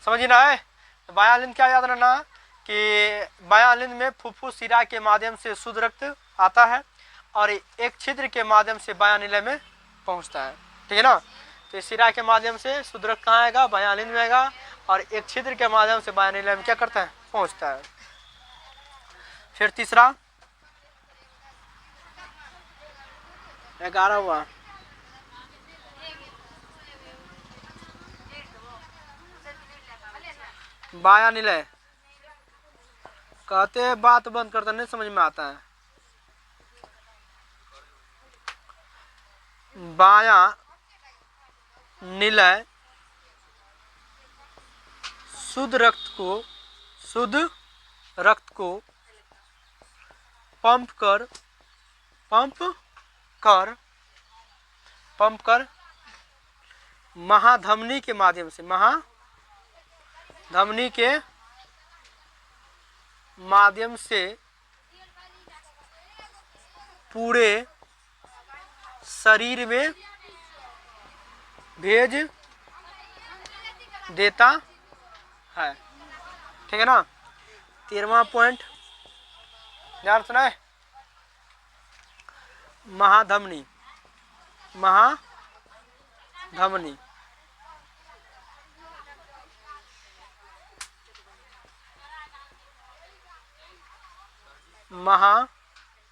समझिए ना है। तो बायां लिंद क्या याद रखना कि बायां लिंद में फुफ्फुस शिरा के माध्यम से शुद्ध रक्त आता है और एक छिद्र के माध्यम से बायां निलय में पहुंचता है। ठीक है ना। तो शिरा के माध्यम से शुद्ध रक्त कहाँ आएगा? बायां लिंद में आएगा और एक छिद्र के माध्यम से बायां निलय में क्या करता है? पहुंचता है। फिर तीसरा 11 हुआ। बायां निलय कहते हैं, बात बंद करते नहीं समझ में आता है। बायां निलय शुद्ध रक्त को पंप कर महाधमनी के माध्यम से, महाधमनी के माध्यम से पूरे शरीर में भेज देता है। ठीक है ना। 13वां पॉइंट ध्यान सुना है। महाधमनी, महाधमनी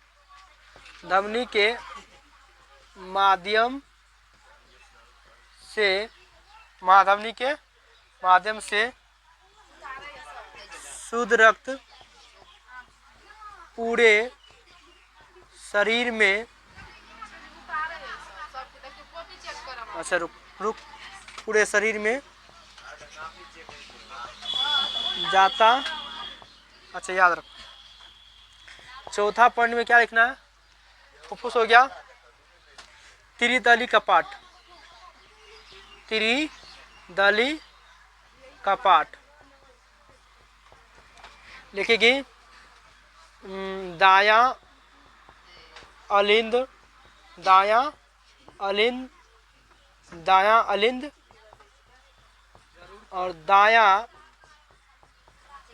महाधमनी के माध्यम से, महाधमनी के माध्यम से शुद्ध रक्त पूरे शरीर में, अच्छा रुक पूरे शरीर में जाता। अच्छा याद रख। चौथा पॉइंट में क्या लिखना है? फुफ्फुस हो गया। त्रिदली कपाट, त्रिदली कपाट लिखेगी। दायां अलिंद, दायां अलिंद, दायां अलिंद और दायां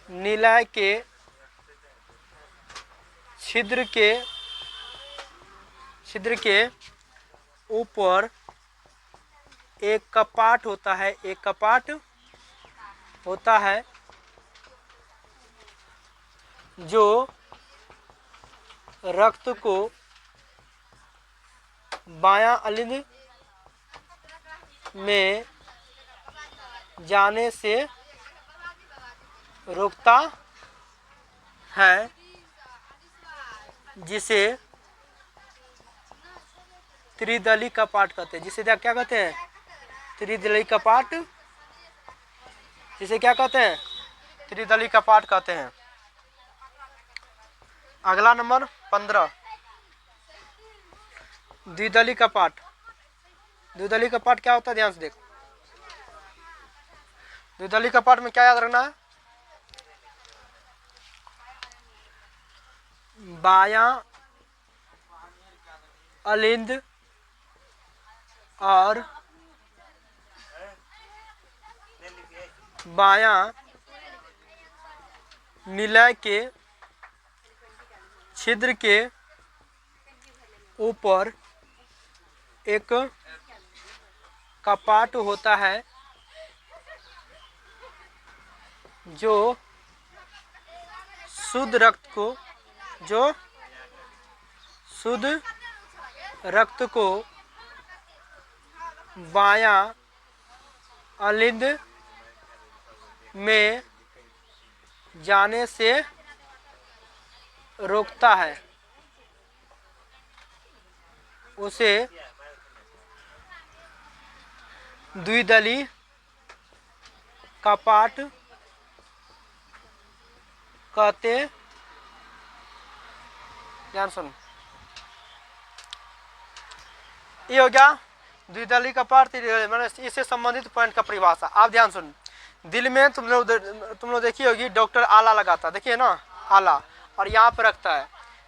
निलय के छिद्र के ऊपर एक कपाट होता है, एक कपाट होता है जो रक्त को बायां अलिंद में जाने से रोकता है, जिसे त्रिदली कपाट कहते हैं। जिसे क्या कहते हैं? त्रिदली कपाट। जिसे क्या कहते हैं? त्रिदली कपाट कहते हैं। अगला नंबर 15 द्विदली कपाट। द्विदली कपाट क्या होता है? ध्यान से देखो। द्विदली कपाट में क्या याद रखना है? बायां अलिंद और बायां निलय के छिद्र के ऊपर एक कपाट होता है जो शुद्ध रक्त को बायां अलिंद में जाने से रोकता है, उसे द्विदली कपाट कहते, ध्यान सुन, ये हो गया द्विदलीय कपाट, मैंने इससे संबंधित पॉइंट का परिभाषा। आप ध्यान सुन, दिल में तुम लोग देखी होगी डॉक्टर आला लगाता है, देखिए ना आला, और यहाँ पे रखता है,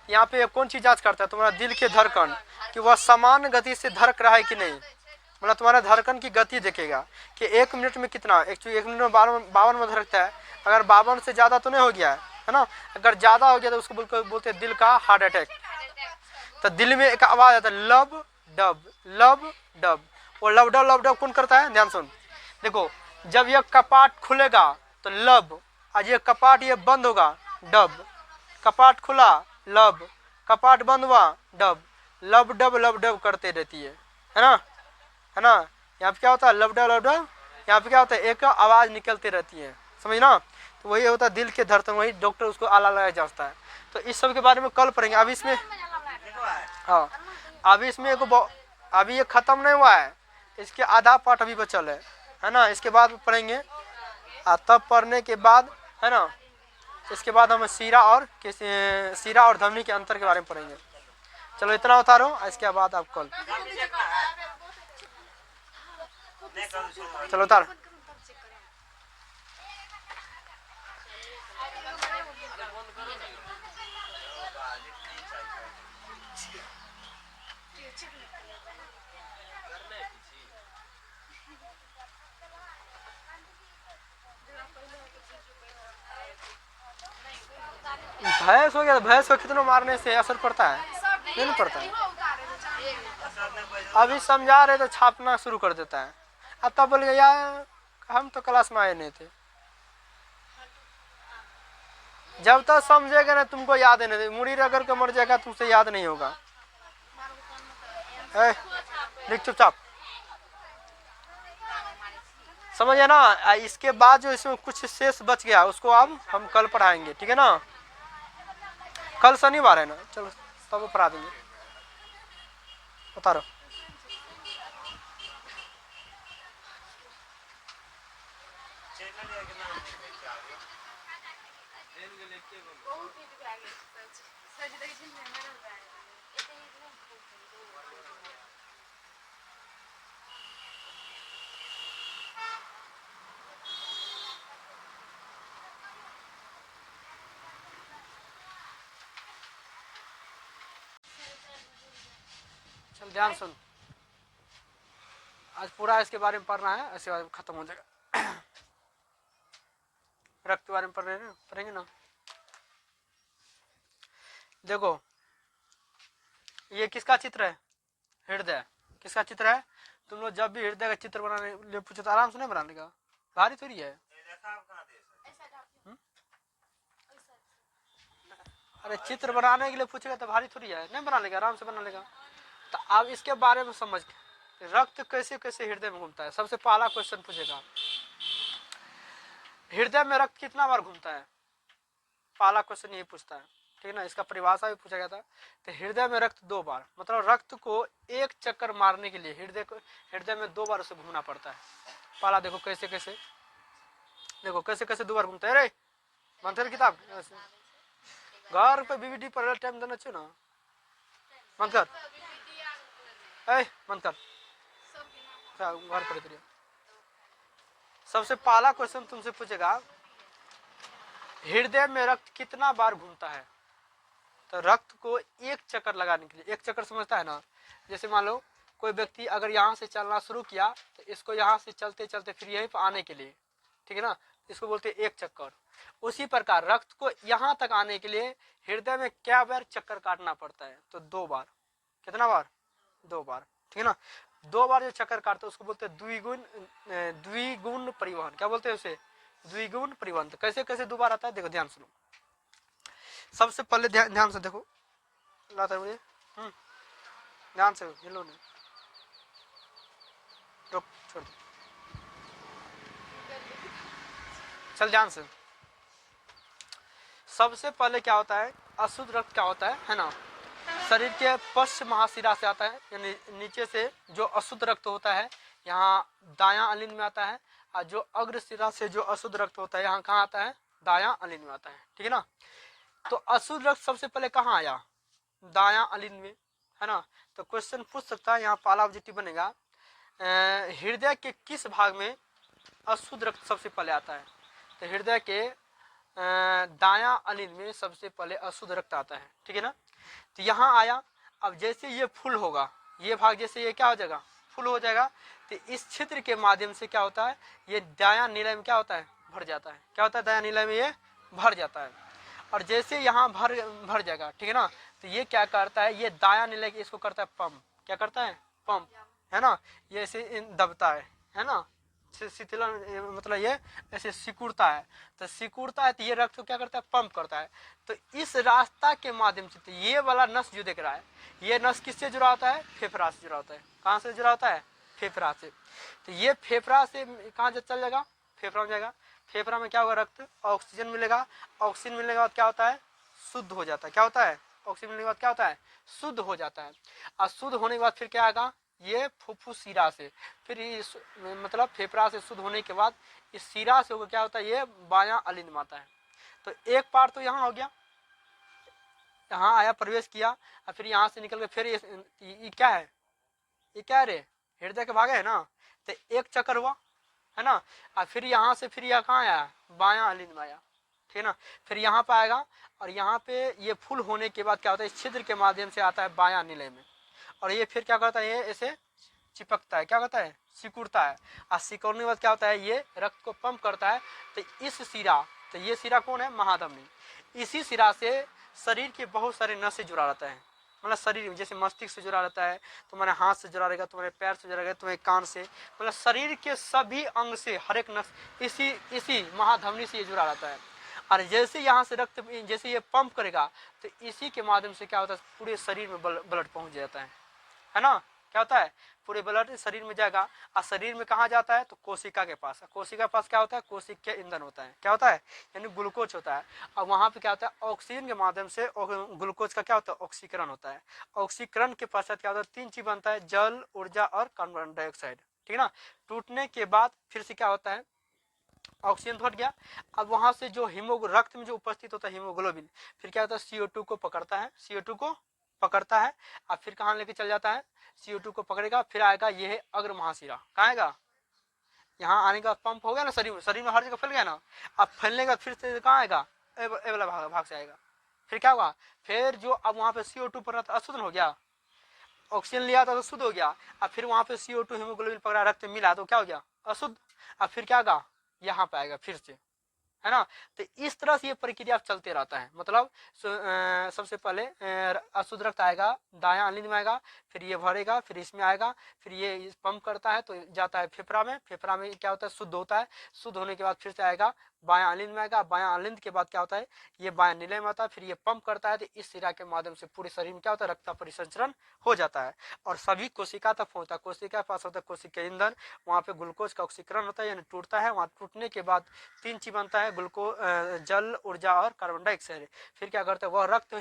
यहाँ पे कौन चीज जांच करता है, तुम्हारा दिल के धड़कन कि वह समान गति से धड़क रहा है कि नहीं, मतलब तुम्हारा धड़कन की गति देखेगा कि 1 मिनट में कितना, एक्चुअली 1 मिनट में 52 में धड़कता है, अगर 52 से ज्यादा तो नहीं हो गया है ना, अगर ज्यादा हो गया तो उसको बोलते हैं दिल का हार्ट अटैक। तो दिल में एक आवाज आता है लब डब लब डब, वो लब डब कौन करता है, ध्यान सुन, देखो जब ये कपाट खुलेगा तो लब, आज ये कपाट ये बंद होगा डब, कपाट खुला लब, कपाट बंद हुआ डब, लब डब करते रहती है ना, है ना। यहाँ पे क्या होता है लब डब, यहाँ पे क्या होता है एक आवाज निकलती रहती है, समझ ना, तो वही होता है दिल के धड़कन, वही डॉक्टर उसको आला लगाया जाता है। तो इस सब के बारे में कल पढ़ेंगे। अभी इसमें हाँ, अभी इसमें अभी ये खत्म नहीं हुआ है, इसके आधा पार्ट अभी बचल है ना, इसके बाद पढ़ेंगे, तब पढ़ने के बाद है ना, इसके बाद हम सीरा और धमनी के अंतर के बारे में पढ़ेंगे। चलो इतना उतारो, इसके बाद आप कल, चलो उतार। भैंस हो गया, भैंस को कितना मारने से असर पड़ता है, नहीं पड़ता है। अभी समझा रहे तो छापना शुरू कर देता है, अब तब बोल गया हम तो क्लास में आए नहीं थे। जब तक समझेगा ना तुमको याद नहीं थे, मुड़ी रगड़ के मर जाएगा तुमसे याद नहीं होगा। देख चुपचाप, समझे ना। इसके बाद जो इसमें कुछ शेष बच गया उसको अब हम कल पढ़ाएंगे, ठीक है ना, कल शनिवार है ना, चलो तब पढ़ा देंगे। बता रहा चल ध्यान सुन, आज पूरा इसके बारे में पढ़ना है, इसके बाद खत्म हो जाएगा। रक्त के बारे में पढ़ेंगे ना। देखो ये किसका चित्र है, हृदय किसका चित्र है। तुम लोग जब भी हृदय का चित्र बनाने लिए पूछे तो आराम से नहीं बनाने का, भारी थोड़ी है। अरे चित्र बनाने के लिए पूछेगा तो भारी थोड़ी है, नहीं बना लेगा, आराम से बना लेगा। तो अब इसके बारे में समझ रक्त कैसे कैसे हृदय में घूमता है। सबसे पहला क्वेश्चन पूछेगा, हृदय में रक्त कितना बार घूमता है, पहला क्वेश्चन यही पूछता है, ठीक है ना। इसका परिभाषा भी पूछा गया था। तो हृदय में रक्त 2 बार, मतलब रक्त को एक चक्कर मारने के लिए हृदय में 2 बार उसे घूमना पड़ता है। पहला देखो कैसे कैसे, देखो कैसे कैसे 2 बार घूमता है। रे मंथन किताब घर पे बीबीडी पर टाइम देना चाहिए ना, मन कर मन कर घर पर। सबसे पहला क्वेश्चन तुमसे पूछेगा हृदय में रक्त कितना बार घूमता है। तो रक्त को एक चक्कर लगाने के लिए, एक चक्कर समझता है ना, जैसे मान लो कोई व्यक्ति अगर यहाँ से चलना शुरू किया तो इसको यहाँ से चलते चलते फिर यहीं पर आने के लिए, ठीक है ना, इसको बोलते हैं एक चक्कर। उसी प्रकार रक्त को यहाँ तक आने के लिए हृदय में क्या बार चक्कर काटना पड़ता है, तो 2 बार। कितना बार, 2 बार, ठीक है ना। 2 बार जो चक्कर काटते हैं उसको बोलते हैं द्विगुण परिवहन। क्या बोलते हैं उसे, द्विगुण परिवहन। तो कैसे कैसे 2 बार आता है, देखो ध्यान सुनो। सबसे पहले ध्यान से देखो, लाता मुझे ध्यान से, हिलो नहीं, रुक छोड़ दो, चल ध्यान से। सबसे पहले क्या होता है, अशुद्ध रक्त क्या होता है ना, शरीर के पश्च महाशिरा से आता है, यानी नीचे से जो अशुद्ध रक्त होता है यहाँ दायां अलिंद में आता है, और जो अग्र शिरा से जो अशुद्ध रक्त होता है यहाँ कहाँ आता है, दायां अलिंद में आता है, ठीक है ना। तो अशुद्ध रक्त सबसे पहले कहाँ आया, दायां अलिंद में, है ना। तो क्वेश्चन पूछ सकता है, यहाँ पहला ऑब्जेक्टिव बनेगा हृदय के किस भाग में अशुद्ध रक्त सबसे पहले आता है। तो हृदय के दायां अलिंद में सबसे पहले अशुद्ध रक्त आता है, ठीक है ना। तो यहाँ आया, अब जैसे ये फुल होगा, ये भाग जैसे ये क्या हो जाएगा, फुल हो जाएगा, तो इस क्षेत्र के माध्यम से क्या होता है, ये दायां नीलय में क्या होता है, भर जाता है। क्या होता है, दायां नीलय में ये भर जाता है। और जैसे यहाँ भर जाएगा, ठीक है ना, तो ये क्या करता है, ये दायां नीलय इसको करता है पंप। क्या करता है, पंप, है ना। ये ऐसे दबता है ना, शीतलन मतलब ये ऐसे सिकुड़ता है। तो सिकुड़ता है तो ये रक्त को क्या करता है, पंप करता है। तो इस रास्ता के माध्यम से, तो ये वाला नस जो देख रहा है, ये नस किससे जुड़ा होता है, फेफड़ा से जुड़ा होता है। कहाँ से जुड़ा होता है, फेफड़ा से। तो ये फेफड़ा से कहाँ चल जाएगा, फेफड़ा में जाएगा। फेफड़ा में क्या होगा, रक्त ऑक्सीजन मिलेगा। ऑक्सीजन मिलने के बाद क्या होता है, शुद्ध हो जाता है। क्या होता है, ऑक्सीजन मिलने के बाद क्या होता है, शुद्ध हो जाता है। और शुद्ध होने के बाद फिर क्या आएगा, ये फुफ्फुस शिरा से, फिर इस मतलब फेफड़ा से शुद्ध होने के बाद इस शिरा से होकर क्या होता है, ये बायां अलिंद में आता है। तो एक पार्ट तो यहाँ हो गया, यहाँ आया, प्रवेश किया, और फिर यहाँ से निकल के फिर ये क्या है, ये क्या है रे, हृदय के भाग है ना। तो एक चक्कर हुआ, है ना। और फिर यहाँ से फिर यह कहाँ आया, बायां अलिंद में आया, ठीक है ना। फिर यहाँ पे आएगा, और यहाँ पे ये फुल होने के बाद क्या होता है, इस छिद्र के माध्यम से आता है बायां नीले में। और ये फिर क्या करता है, ये ऐसे चिपकता है, क्या करता है, सिकुड़ता है। और सिकुड़ने के बाद क्या होता है, ये रक्त को पंप करता है। तो इस शिरा, तो ये शिरा कौन है, महाधमनी। इसी शिरा से शरीर के बहुत सारे नस से जुड़ा रहता है। मतलब शरीर में जैसे मस्तिष्क से जुड़ा रहता है, तुम्हारे हाथ से जुड़ा रहेगा, तुम्हारे पैर से जुड़ा रहेगा, तुम्हारे कान से, मतलब शरीर के सभी अंग से हर एक नस इसी महाधमनी से ये जुड़ा रहता है। और जैसे यहाँ से रक्त जैसे ये पंप करेगा, तो इसी के माध्यम से क्या होता है, पूरे शरीर में ब्लड पहुंच जाता है ना। क्या होता है, पूरे ब्लड शरीर में जाएगा। और शरीर में कहाँ जाता है, तो कोशिका के पास। कोशिका के पास क्या होता है, कोशिका ईंधन होता है। क्या होता है, यानी ग्लूकोज होता है। और वहाँ पे क्या होता है, ऑक्सीजन के माध्यम से ग्लूकोज का क्या होता है, ऑक्सीकरण होता है। ऑक्सीकरण के पश्चात क्या होता है, तीन चीज बनता है, जल, ऊर्जा और कार्बन डाइऑक्साइड, ठीक है ना। टूटने के बाद फिर से क्या होता है, ऑक्सीजन तो हट गया। अब वहां से जो रक्त में जो उपस्थित होता है हीमोग्लोबिन, फिर क्या होता है, CO2 को पकड़ता है, CO2 को पकड़ता है। और फिर कहाँ लेके चल जाता है, CO2 को पकड़ेगा, फिर आएगा ये है अग्र महाशिरा। कहाँ आएगा, यहाँ आने का पंप हो गया ना, शरीर में हर जगह फैल गया ना। अब फैलने का फिर से कहाँ आएगा, ए वाला भाग से आएगा। फिर क्या होगा, फिर जो अब वहां पे CO2 पर अशुद्ध हो गया, ऑक्सीजन लिया था तो शुद्ध हो गया। अब फिर वहां पे CO2 हीमोग्लोबिन पकड़ा, रक्त मिला तो क्या हो गया, अशुद्ध। अब फिर क्या होगा, यहाँ पे आएगा फिर से, है ना। तो इस तरह से ये प्रक्रिया चलते रहता है। मतलब सबसे पहले अशुद्ध रक्त आएगा, दायां अलिंद में आएगा, फिर ये भरेगा, फिर इसमें आएगा, फिर ये पंप करता है तो जाता है फेफड़ा में। फेफड़ा में क्या होता है, शुद्ध होता है। शुद्ध होने के बाद फिर से आएगा, बायां अलिंद में आएगा। बायां अलिंद के बाद क्या होता है, ये बायां नीले में आता है, फिर ये पंप करता है। तो इस शिरा के माध्यम से पूरे शरीर में क्या होता है, रक्त का परिसंचरण हो जाता है और सभी कोशिका तक पहुंचता है। कोशिका के पास होता है कोशिका ईंधन, वहाँ पे ग्लूकोज का ऑक्सीकरण होता है, यानी टूटता है। वहाँ टूटने के बाद तीन चीज बनता है, ग्लूकोज, जल, ऊर्जा और कार्बन डाइऑक्साइड। फिर क्या करता है, वह रक्त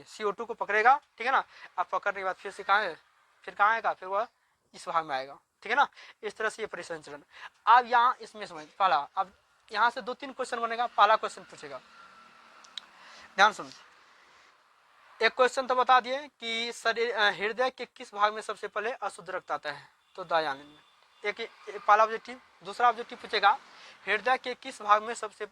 CO2 को पकड़ेगा, ठीक है ना। अब पकड़ने के बाद फिर से कहाँ आएगा, फिर वह इस भाग में आएगा, ठीक है ना। इस तरह से ये परिसंचरण। अब यहाँ इसमें समझ पहला, अब यहाँ से 2-3 क्वेश्चन बनेगा। पहला क्वेश्चन पूछेगा, ध्यान सुन। एक क्वेश्चन तो बता दिए कि शरीर हृदय के किस भाग में सबसे पहले अशुद्ध रक्त आता है, तो दायां में। एक पहला ऑब्जेक्टिव। दूसरा ऑब्जेक्टिव पूछेगा, हृदय के किस भाग में सबसे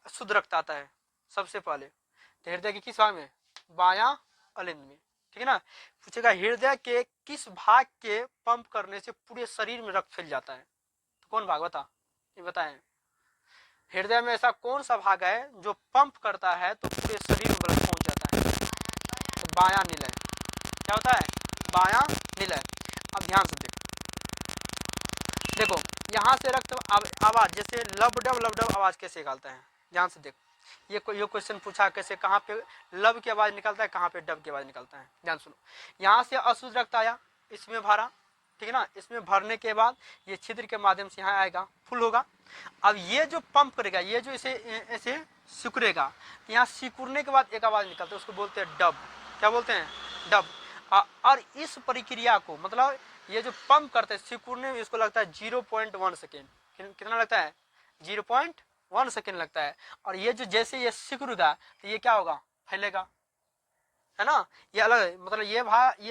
शुद्ध रक्त आता है सबसे पहले, तो हृदय के किस भाग में, बायां अलिंद में, ठीक है ना। पूछेगा हृदय के किस भाग के पंप करने से पूरे शरीर में रक्त फैल जाता है, तो कौन भाग बता, ये बताएं। हृदय में ऐसा कौन सा भाग है जो पंप करता है तो पूरे शरीर में ब्लड पहुंच जाता है, तो बायां निलय। क्या होता है, बायां निलय। अब ध्यान से देखो, यहाँ से रक्त आवाज जैसे लब डब आवाज कैसे निकालता है, ध्यान से देख। ये क्वेश्चन पूछा कैसे, कहाँ पे लब की आवाज निकलता है, कहाँ पे डब की आवाज निकलता है, ध्यान सुनो। यहाँ से अशुद्ध रक्त आया, इसमें भरा, ठीक है ना। इसमें भरने के बाद ये छिद्र के माध्यम से यहाँ आएगा, फुल होगा। अब ये जो पंप करेगा, ये जो इसे ऐसे सिकुड़ेगा, यहाँ सिकुड़ने के बाद एक आवाज निकलता है, उसको बोलते हैं डब। क्या बोलते हैं, डब। और इस प्रक्रिया को मतलब ये जो पंप करते हैं सिकुड़ने में, इसको लगता है 0.1 सेकेंड। कितना लगता है, 0.1 1 सेकेंड लगता है। और ये जो जैसे ये सिकुड़ेगा तो ये क्या होगा, फैलेगा, है ना। ये अलग है, मतलब ये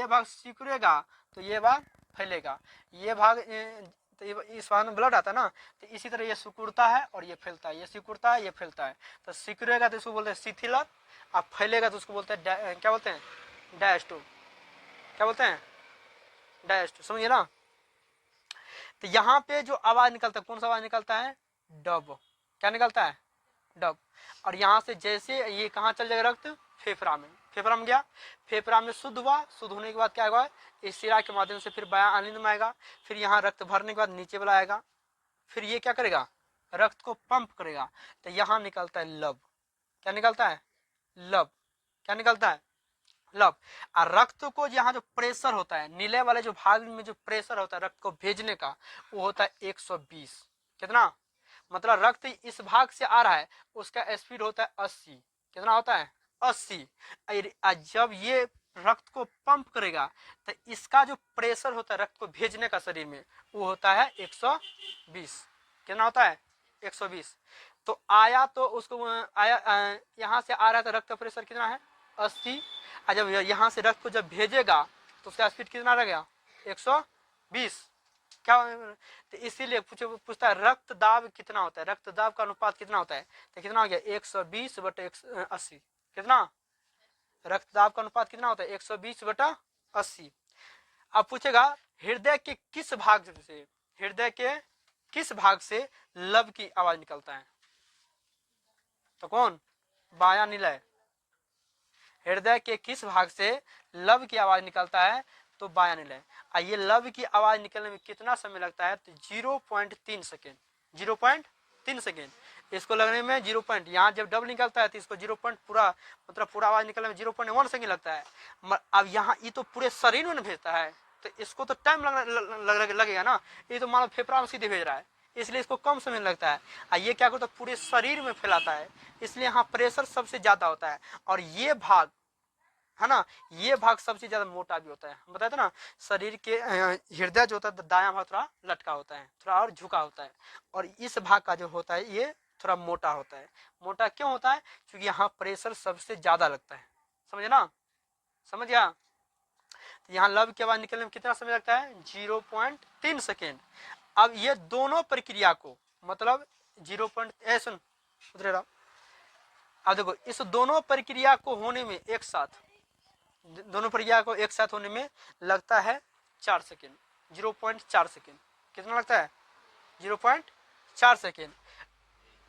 भाग सिकुड़ेगा तो ये भाग फैलेगा, ये भाग तो इस भाग में ब्लड आता है ना, तो इसी तरह ये सिकुड़ता है और ये फैलता है, ये सिकुड़ता है ये फैलता है। तो सिकुड़ेगा तो इसको बोलते हैं शिथिलत, और फैलेगा तो उसको बोलते हैं क्या बोलते हैं, डायस्टो। क्या बोलते हैं, डायस्टो, समझिए ना। तो यहाँ पे जो आवाज निकलता है, कौन सा आवाज निकलता है, डब। क्या निकलता है, डब। और यहाँ से जैसे ये कहाँ चल जाएगा रक्त, फेफड़ा में, फेफड़ा में गया, फेफड़ा में शुद्ध हुआ, शुद्ध होने के बाद क्या होगा, इस शिरा के माध्यम से फिर बायां आनंद में आएगा, फिर यहाँ रक्त भरने के बाद नीचे वाला आएगा, फिर ये क्या करेगा, रक्त को पंप करेगा, तो यहाँ निकलता है लब। क्या निकलता है, लब। क्या निकलता है, लब। और रक्त को यहाँ जो प्रेशर होता है, नीले वाले जो भाग में जो प्रेशर होता है रक्त को भेजने का, वो होता है 120। कितना, मतलब रक्त इस भाग से आ रहा है, उसका स्पीड होता है 80। कितना होता है, 80। जब ये रक्त को पंप करेगा तो इसका जो प्रेशर होता है रक्त को भेजने का शरीर में, वो होता है 120। कितना होता है, 120। तो आया तो उसको आया, यहाँ से आ रहा है तो रक्त का प्रेशर कितना है, 80। और जब यहाँ से रक्त को जब भेजेगा तो उसका स्पीड कितना रह गया, 120। क्या, तो इसीलिए पूछता है रक्त दाब कितना होता है, रक्त दाब का अनुपात कितना होता है, तो कितना हो गया, 120/80। कितना, रक्तदाब का अनुपात कितना होता है, 120/80। अब पूछेगा हृदय के किस भाग से, हृदय के किस भाग से लब की आवाज निकलता है, तो कौन, बायां निलय। हृदय के किस भाग से लब की आवाज निकलता है, तो बायां निलय। ये लब की आवाज निकलने में कितना समय लगता है, तो 0.3 सेकेंड, 0.3 सेकेंड। इसको लगने में 0 पॉइंट, यहाँ जब डब निकलता है तो इसको 0 पॉइंट पूरा, मतलब पूरा आवाज निकलने में 0.1 सेकेंड लगता है। अब यहाँ ये तो पूरे शरीर में भेजता है, तो इसको तो टाइम लगेगा ना, ये तो मानो फेफड़ा में सीधे भेज रहा है, इसलिए इसको कम समय लगता है। और ये क्या करता है, पूरे शरीर में फैलाता है, इसलिए यहाँ प्रेशर सबसे ज्यादा होता है। और ये भाग है ना, ये भाग सबसे ज्यादा मोटा भी होता है। बताया था ना, शरीर के हृदय जो होता है दायां भाग थोड़ा लटका होता है, थोड़ा और झुका होता है, और इस भाग का जो होता है ये थोड़ा मोटा होता है। मोटा क्यों होता है, क्योंकि यहाँ प्रेशर सबसे ज्यादा लगता है। समझे ना, समझ गया। तो यहाँ लब के बाद निकलने में कितना समय लगता है, 0.3 सेकेंड। अब ये दोनों प्रक्रिया को, मतलब 0. उधर अब देखो, इस दोनों प्रक्रिया को होने में एक साथ, दोनों प्रक्रिया को एक साथ होने में लगता है 4 सेकेंड, 0.4 सेकेंड। कितना लगता है, 0.4 सेकेंड।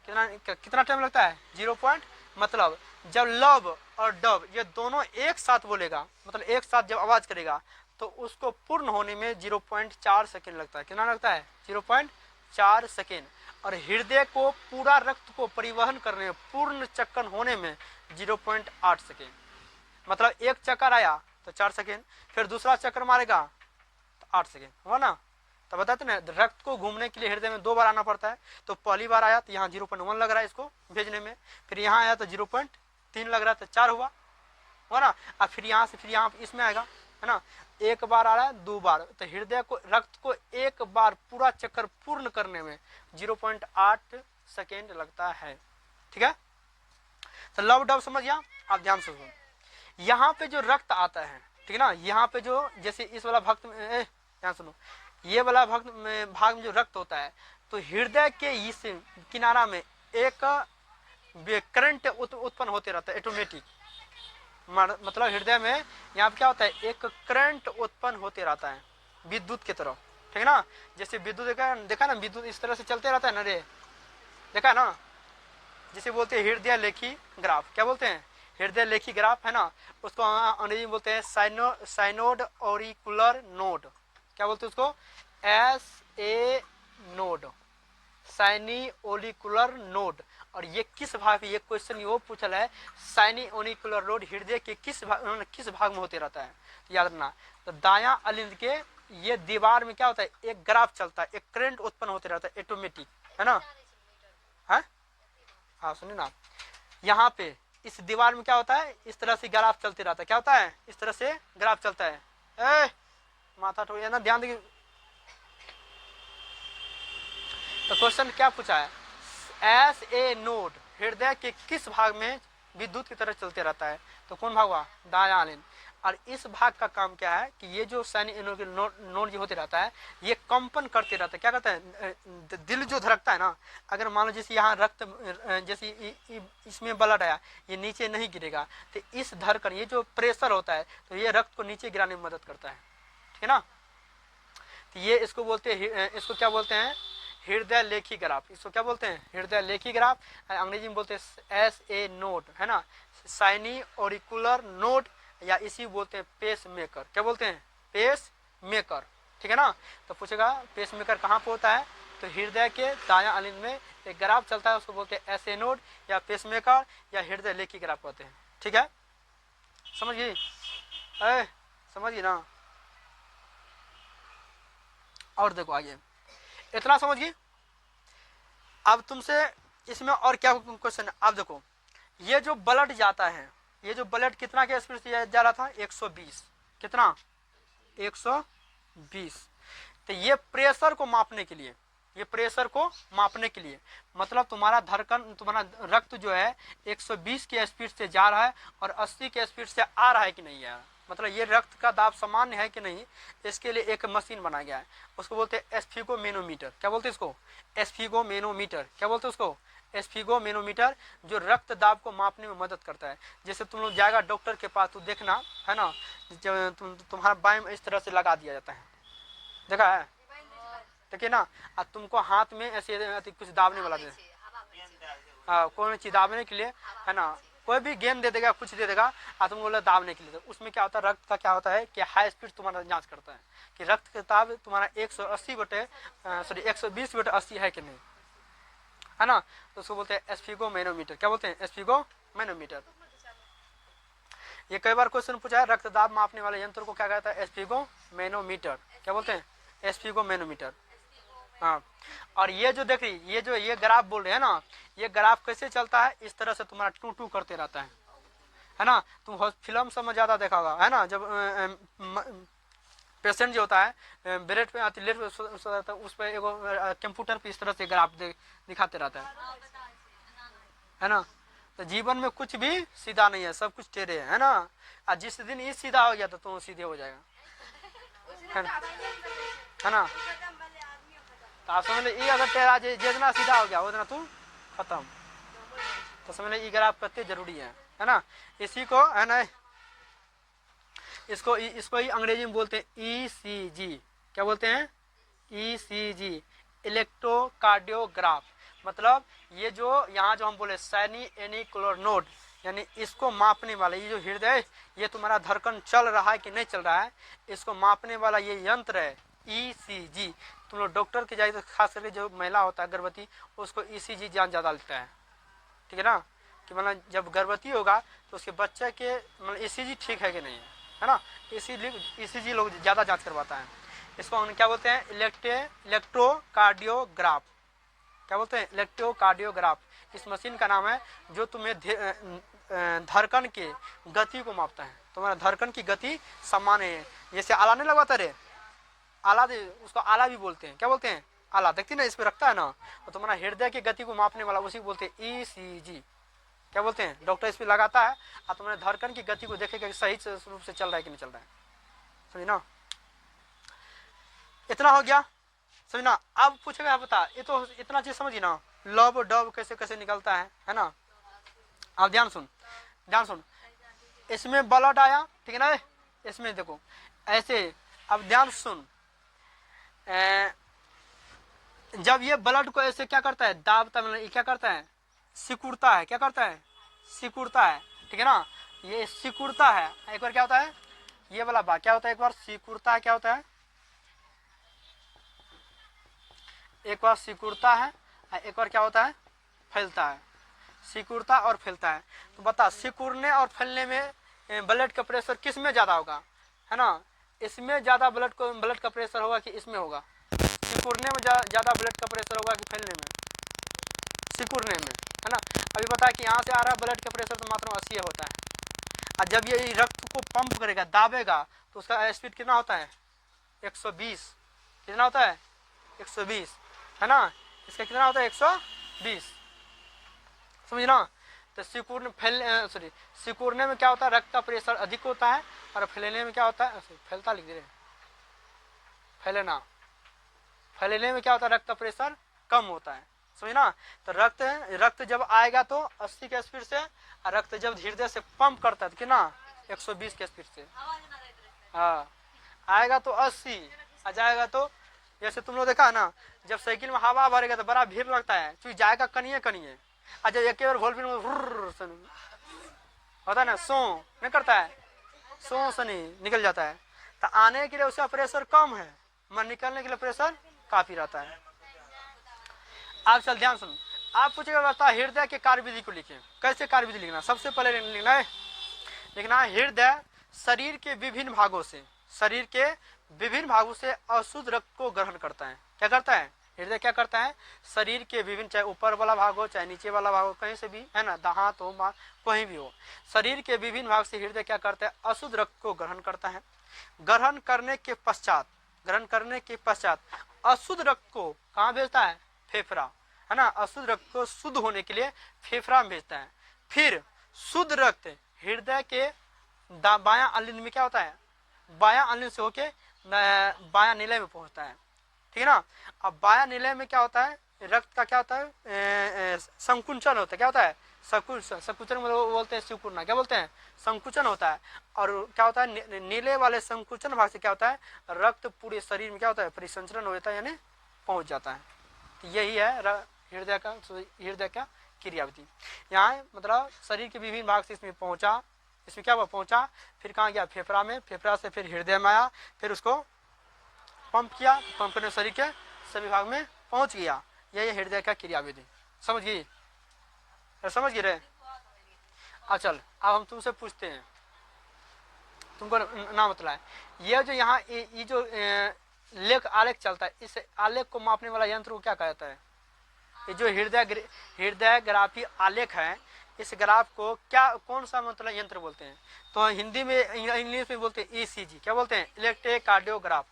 कितना टाइम लगता है, 0. मतलब जब लब और डब ये दोनों एक साथ बोलेगा, मतलब एक साथ जब आवाज करेगा, तो उसको पूर्ण होने में 0.4 सेकेंड लगता है। कितना लगता है, 0.4 सेकेंड। और हृदय को पूरा रक्त को परिवहन करने में, पूर्ण चक्कर होने में 0.8 सेकेंड। मतलब एक चक्कर आया तो 4 सेकेंड, फिर दूसरा चक्कर मारेगा तो 8 सेकेंड हुआ ना। तो बताते ना, रक्त को घूमने के लिए हृदय में 2 बार आना पड़ता है। तो पहली बार आया तो यहाँ 0.1 लग रहा है इसको भेजने में, फिर यहाँ आया तो 0.3 लग रहा है, तो 4 हुआ ना। अब फिर यहाँ से फिर यहाँ इसमें आएगा, है ना। एक बार आ रहा है, 2 बार, तो हृदय को, रक्त को एक बार पूरा चक्कर पूर्ण करने में 0.8 सेकेंड लगता है। ठीक है, तो लब डब समझ गया। आप ध्यान से सुनो, यहाँ पे जो रक्त आता है, ठीक है ना, यहाँ पे जो जैसे इस वाला भक्त में, ध्यान सुनो, ये वाला भक्त में भाग में जो रक्त होता है, तो हृदय के इस किनारा में एक करंट उत्पन्न होते रहता है ऑटोमेटिक। मतलब हृदय में यहाँ पे क्या होता है, एक करंट उत्पन्न होते रहता है विद्युत की तरह, ठीक है ना। जैसे विद्युत देखा ना, विद्युत इस तरह से चलते रहता है ना रे, देखा है ना, जिसे बोलते हैं हृदय लेखी ग्राफ। क्या बोलते हैं, हृदय लेखी ग्राफ, है ना। उसको अंग्रेजी में बोलते हैं साइनोड ऑरिकुलर नोड। क्या बोलते हैं उसको, SA नोड, साइनी ओलिकुलर नोड। और ये किस भाग, ये क्वेश्चन वो पूछल है, साइनी ओलिकुलर नोड हृदय के किस भाग में होते रहता है, याद रखना। तो दायां अलिंद के ये दीवार में क्या होता है, एक ग्राफ चलता है, एक करंट उत्पन्न होते रहता है ऑटोमेटिक, है ना। है, हाँ सुनिए ना, यहाँ पे इस दीवार में क्या होता है, इस तरह से ग्राफ चलते रहता है। क्या होता है, इस तरह से ग्राफ चलता है। माथा ठोक ना, ध्यान देखिए। तो क्वेश्चन क्या पूछा है, एस ए नोड हृदय के किस भाग में विद्युत की तरह चलते रहता है? तो कौन भाग हुआ? दायां आलिन। और इस भाग का काम क्या है कि ये जो सैनिक नोड जो होते रहता है ये कंपन करते रहता है। क्या करता है? दिल जो धड़कता है ना, अगर मान लो जैसे यहाँ रक्त जैसे इसमें ब्लड आया, ये नीचे नहीं गिरेगा, तो इस धड़कन ये जो प्रेशर होता है तो ये रक्त को नीचे गिराने में मदद करता है, ठीक है ना। तो ये इसको बोलते हैं, इसको क्या बोलते हैं? हृदय लेखी ग्राफ। इसको क्या बोलते हैं? हृदय लेखी ग्राफ। अंग्रेजी में बोलते हैं एस ए नोड, है ना, साइनी ऑरिकुलर नोड, या इसी बोलते हैं पेस मेकर। क्या बोलते हैं? पेस मेकर, ठीक है ना। तो पूछेगा पेस मेकर कहाँ पे होता है? तो हृदय के दायां अलिंद में एक ग्राफ चलता है, उसको बोलते हैं एस ए नोड या पेस मेकर या हृदय लेखी ग्राफ कहते हैं, ठीक है। समझ गई? समझ गई ना। और देखो आगे, इतना समझ गई। अब तुमसे इसमें और क्या क्वेश्चन है? अब देखो, ये जो ब्लड जाता है, ये जो ब्लड कितना के स्पीड से जा रहा था? 120। कितना? 120। तो ये प्रेशर को मापने के लिए, ये प्रेशर को मापने के लिए, मतलब तुम्हारा धड़कन, तुम्हारा रक्त जो है 120 के स्पीड से जा रहा है और 80 के स्पीड से आ रहा है कि नहीं आ रहा, मतलब ये रक्त का दाब सामान्य है कि नहीं, इसके लिए एक मशीन बनाया गया है, उसको बोलते हैं एस्फिगोमेनोमीटर। क्या बोलते हैं इसको? एस्फिगोमेनोमीटर। क्या बोलते हैं उसको? एस्फिगोमेनोमीटर, जो रक्त दाब को मापने में मदद करता है। जैसे तुम लोग जाएगा डॉक्टर के पास तो देखना, है ना, जब तुम्हारा बाइम इस तरह से लगा दिया जाता है, देखा है? देखिए ना, और तुमको हाथ में ऐसे कुछ दाबने वाला दे, हाँ, कोई चीज दाबने के लिए, है ना, कोई भी गेंद दे देगा, कुछ दे देगा और तुम बोले दाबने के लिए, तो उसमें क्या होता है? रक्त का क्या होता है कि हाई स्पीड तुम्हारा जांच करता है कि रक्त का दाब तुम्हारा 120/80 है कि नहीं, है ना। तो उसको बोलते हैं एस्फिगोमेनोमीटर। क्या बोलते हैं? एस्फिगोमेनोमीटर। ये कई बार क्वेश्चन पूछा है, रक्त दाब मापने वाले यंत्र को क्या कहता है? एस्फिगोमेनोमीटर। क्या बोलते हैं? एस्फिगोमेनोमीटर। हाँ, और ये जो देख रही, ये जो ये ग्राफ बोल रहे हैं ना, ये ग्राफ कैसे चलता है? इस तरह से तुम्हारा टू टू करते रहता है ना। तुम फिल्म सब में ज्यादा देखा होगा, है ना, जब पेशेंट जो होता है बेड पे आती, लेट उस पर एगो कंप्यूटर पे इस तरह से ग्राफ दिखाते रहता है ना। तो जीवन में कुछ भी सीधा नहीं है, सब कुछ टेढ़े है ना। और जिस दिन ये सीधा हो गया तो तुम सीधे हो जाएगा, है ना। तो आप समझ लो, ये अगर तेरा जितना सीधा हो गया उतना तू खत्म। तो समझ लो ये ग्राफ कितने जरूरी है ना। इसी को, है ना, इसको ही अंग्रेजी में बोलते हैं ECG। क्या बोलते हैं? ECG, electrocardiograph. मतलब ये जो यहाँ जो हम बोले सैनी एनिकुलर नोड, यानी इसको मापने वाला, ये जो हृदय, ये तुम्हारा धड़कन चल रहा है कि नहीं चल रहा है, इसको मापने वाला ये यंत्र है ECG। तुम लोग डॉक्टर के जाए तो खास करके जो महिला होता है गर्भवती, उसको ECG जान ज़्यादा लगता है, ठीक है ना, कि मतलब जब गर्भवती होगा तो उसके बच्चे के मतलब ECG ठीक है कि नहीं है ना। ECG लोग ज़्यादा जांच करवाता है। इसको हम क्या बोलते हैं? इलेक्ट्रोकार्डियोग्राफ। क्या बोलते हैं? इलेक्ट्रोकार्डियोग्राफ। इस मशीन का नाम है जो तुम्हें धड़कन के गति को मापता है। तुम्हारा धड़कन की गति सामान्य है, जैसे आला नहीं लगवाता रे, आला, उसको आला भी बोलते हैं। क्या बोलते हैं? आला। देखती ना, इस पे रखता है ना, तो तुम्हारा हृदय की गति को मापने वाला उसी को बोलते हैं ECG। क्या बोलते हैं? डॉक्टर इस पे लगाता है और तुम्हारे धड़कन की गति को देखेगा कि सही रूप से चल रहा है कि नहीं चल रहा है, समझ ना। इतना हो गया, समझना। अब पूछेगा, बता, ये तो इतना चीज समझी ना, लब डब कैसे कैसे निकलता है ना। अब ध्यान सुन, ध्यान सुन, इसमें ब्लड आया, ठीक है ना, इसमें देखो ऐसे। अब ध्यान सुन, जब ये ब्लड को ऐसे क्या करता है? दाबता है, क्या करता है? सिकुड़ता है। क्या करता है? सिकुड़ता है, ठीक है ना। ये सिकुड़ता है, एक बार क्या होता है? ये वाला बात क्या होता है? एक बार सिकुड़ता है, क्या होता है? एक बार सिकुड़ता है, एक बार क्या होता है? फैलता है। सिकुड़ता और फैलता है। तो बता, सिकुड़ने और फैलने में ब्लड का प्रेशर किस में ज्यादा होगा, है ना? इसमें ज्यादा ब्लड का प्रेशर होगा कि इसमें होगा? सिकुड़ने में ज्यादा ब्लड का प्रेशर होगा कि फैलने में? सिकुड़ने में, है ना। अभी बता कि यहाँ से आ रहा है ब्लड का प्रेशर तो मात्र 80 होता है, और जब ये रक्त को पंप करेगा, दाबेगा, तो उसका स्पीड कितना होता है? 120। कितना होता है? 120, है ना। इसका कितना होता है? 120, समझना। तो सिकुड़ने में क्या होता है, रक्त का प्रेशर अधिक होता है, और फैलने में क्या होता है, फैलता लिख दे रहे, फैलना, फैलने में क्या होता है, रक्त का प्रेशर कम होता है। समझना। तो रक्त जब आएगा तो 80 के स्पीड से, और रक्त जब हृदय से पंप करता है तो कितना, 120 के स्पीड से। हाँ, आएगा तो 80, आ जाएगा तो, जैसे तुम लोग देखा ना, जब साइकिल में हवा भरेगा तो बड़ा भीड़ लगता है, क्योंकि जाएगा कनिए कनिए, और जब एक बार वोल्टेज में होता है ना, सो नहीं करता है, सो से नहीं निकल जाता है। तो आने के लिए उसका प्रेशर कम है, मगर निकलने के लिए प्रेशर काफी रहता है। आप चल ध्यान सुनो, आप पूछेगा बता हृदय के कार्यविधि को लिखें। कैसे कार्यविधि लिखना, सबसे पहले लिखना है हृदय शरीर के विभिन्न भागों से, शरीर के विभिन्न भागों से अशुद्ध रक्त को ग्रहण करता है। क्या करता है हृदय, क्या करता है, शरीर के विभिन्न, चाहे ऊपर वाला भाग हो चाहे नीचे वाला भाग हो, कहीं से भी है ना, दांत हो कहीं भी हो, शरीर के विभिन्न भाग से हृदय क्या करता है, अशुद्ध रक्त को ग्रहण करता है। ग्रहण करने के पश्चात अशुद्ध रक्त को कहाँ भेजता है, फेफड़ा, है ना, अशुद्ध रक्त को शुद्ध होने के लिए फेफड़ा में भेजता है। फिर शुद्ध रक्त हृदय के बायां अलिंद में क्या होता है, बायां अलिंद से होके बायां निलय में पहुंचता है। ठीक है ना। अब बायां निलय में क्या होता है, रक्त का क्या होता है, संकुचन होता है। क्या होता है, संकुचन मतलब बोलते हैं सिकुड़ना, क्या बोलते हैं, संकुचन होता है। और क्या होता है, नीले वाले संकुचन भाग से क्या होता है, रक्त पूरे शरीर में क्या होता है, परिसंचरण हो जाता है, यानी पहुंच जाता है। तो यही है हृदय का क्रियाविधि। यहाँ मतलब शरीर के विभिन्न भाग से इसमें पहुंचा, इसमें क्या हुआ, पहुंचा, फिर कहाँ गया, फेफड़ा में, फेफड़ा से फिर हृदय में आया, फिर उसको पंप किया, पंप करने शरीर के सभी भाग में पहुंच गया। यही हृदय का क्रियाविधि। समझ गई, समझ गए रे। अच्छा, अब हम तुमसे पूछते हैं, तुमको नाम बतलाए, ये जो यहाँ ये जो लेख आलेख चलता है, इस आलेख को मापने वाला यंत्र को क्या कहता है, ये जो हृदय ग्राफी आलेख है, इस ग्राफ को क्या, कौन सा मतलब यंत्र बोलते हैं, तो हिंदी में, इंग्लिश में बोलते हैं ईसीजी, क्या बोलते हैं, इलेक्ट्रोकार्डियोग्राफ,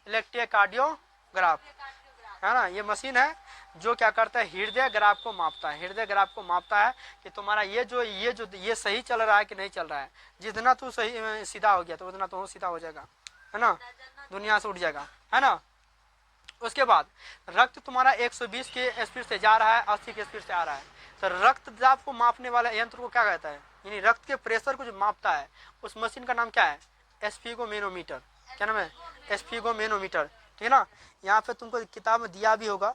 इलेक्ट्रोकार्डियोग्राफ, है ना। ये मशीन है जो क्या करता है, हृदय ग्राफ को मापता है, हृदय ग्राफ को मापता है कि तुम्हारा ये सही चल रहा है कि नहीं चल रहा है। जितना तू सही सीधा हो गया तो उतना तो सीधा हो जाएगा, है ना, दुनिया से उठ जाएगा, है ना। उसके बाद रक्त तुम्हारा 120 के स्पीड से जा रहा है, 80 के स्पीड से आ रहा है, तो रक्त दाब को मापने वाले यंत्र को क्या कहता है, यानी रक्त के प्रेशर को जो मापता है, उस मशीन का नाम क्या है, एस्फिगोमेनोमीटर। क्या नाम है, एस्फिगोमेनोमीटर। ठीक है ना। यहाँ पे तुमको किताब में दिया भी होगा,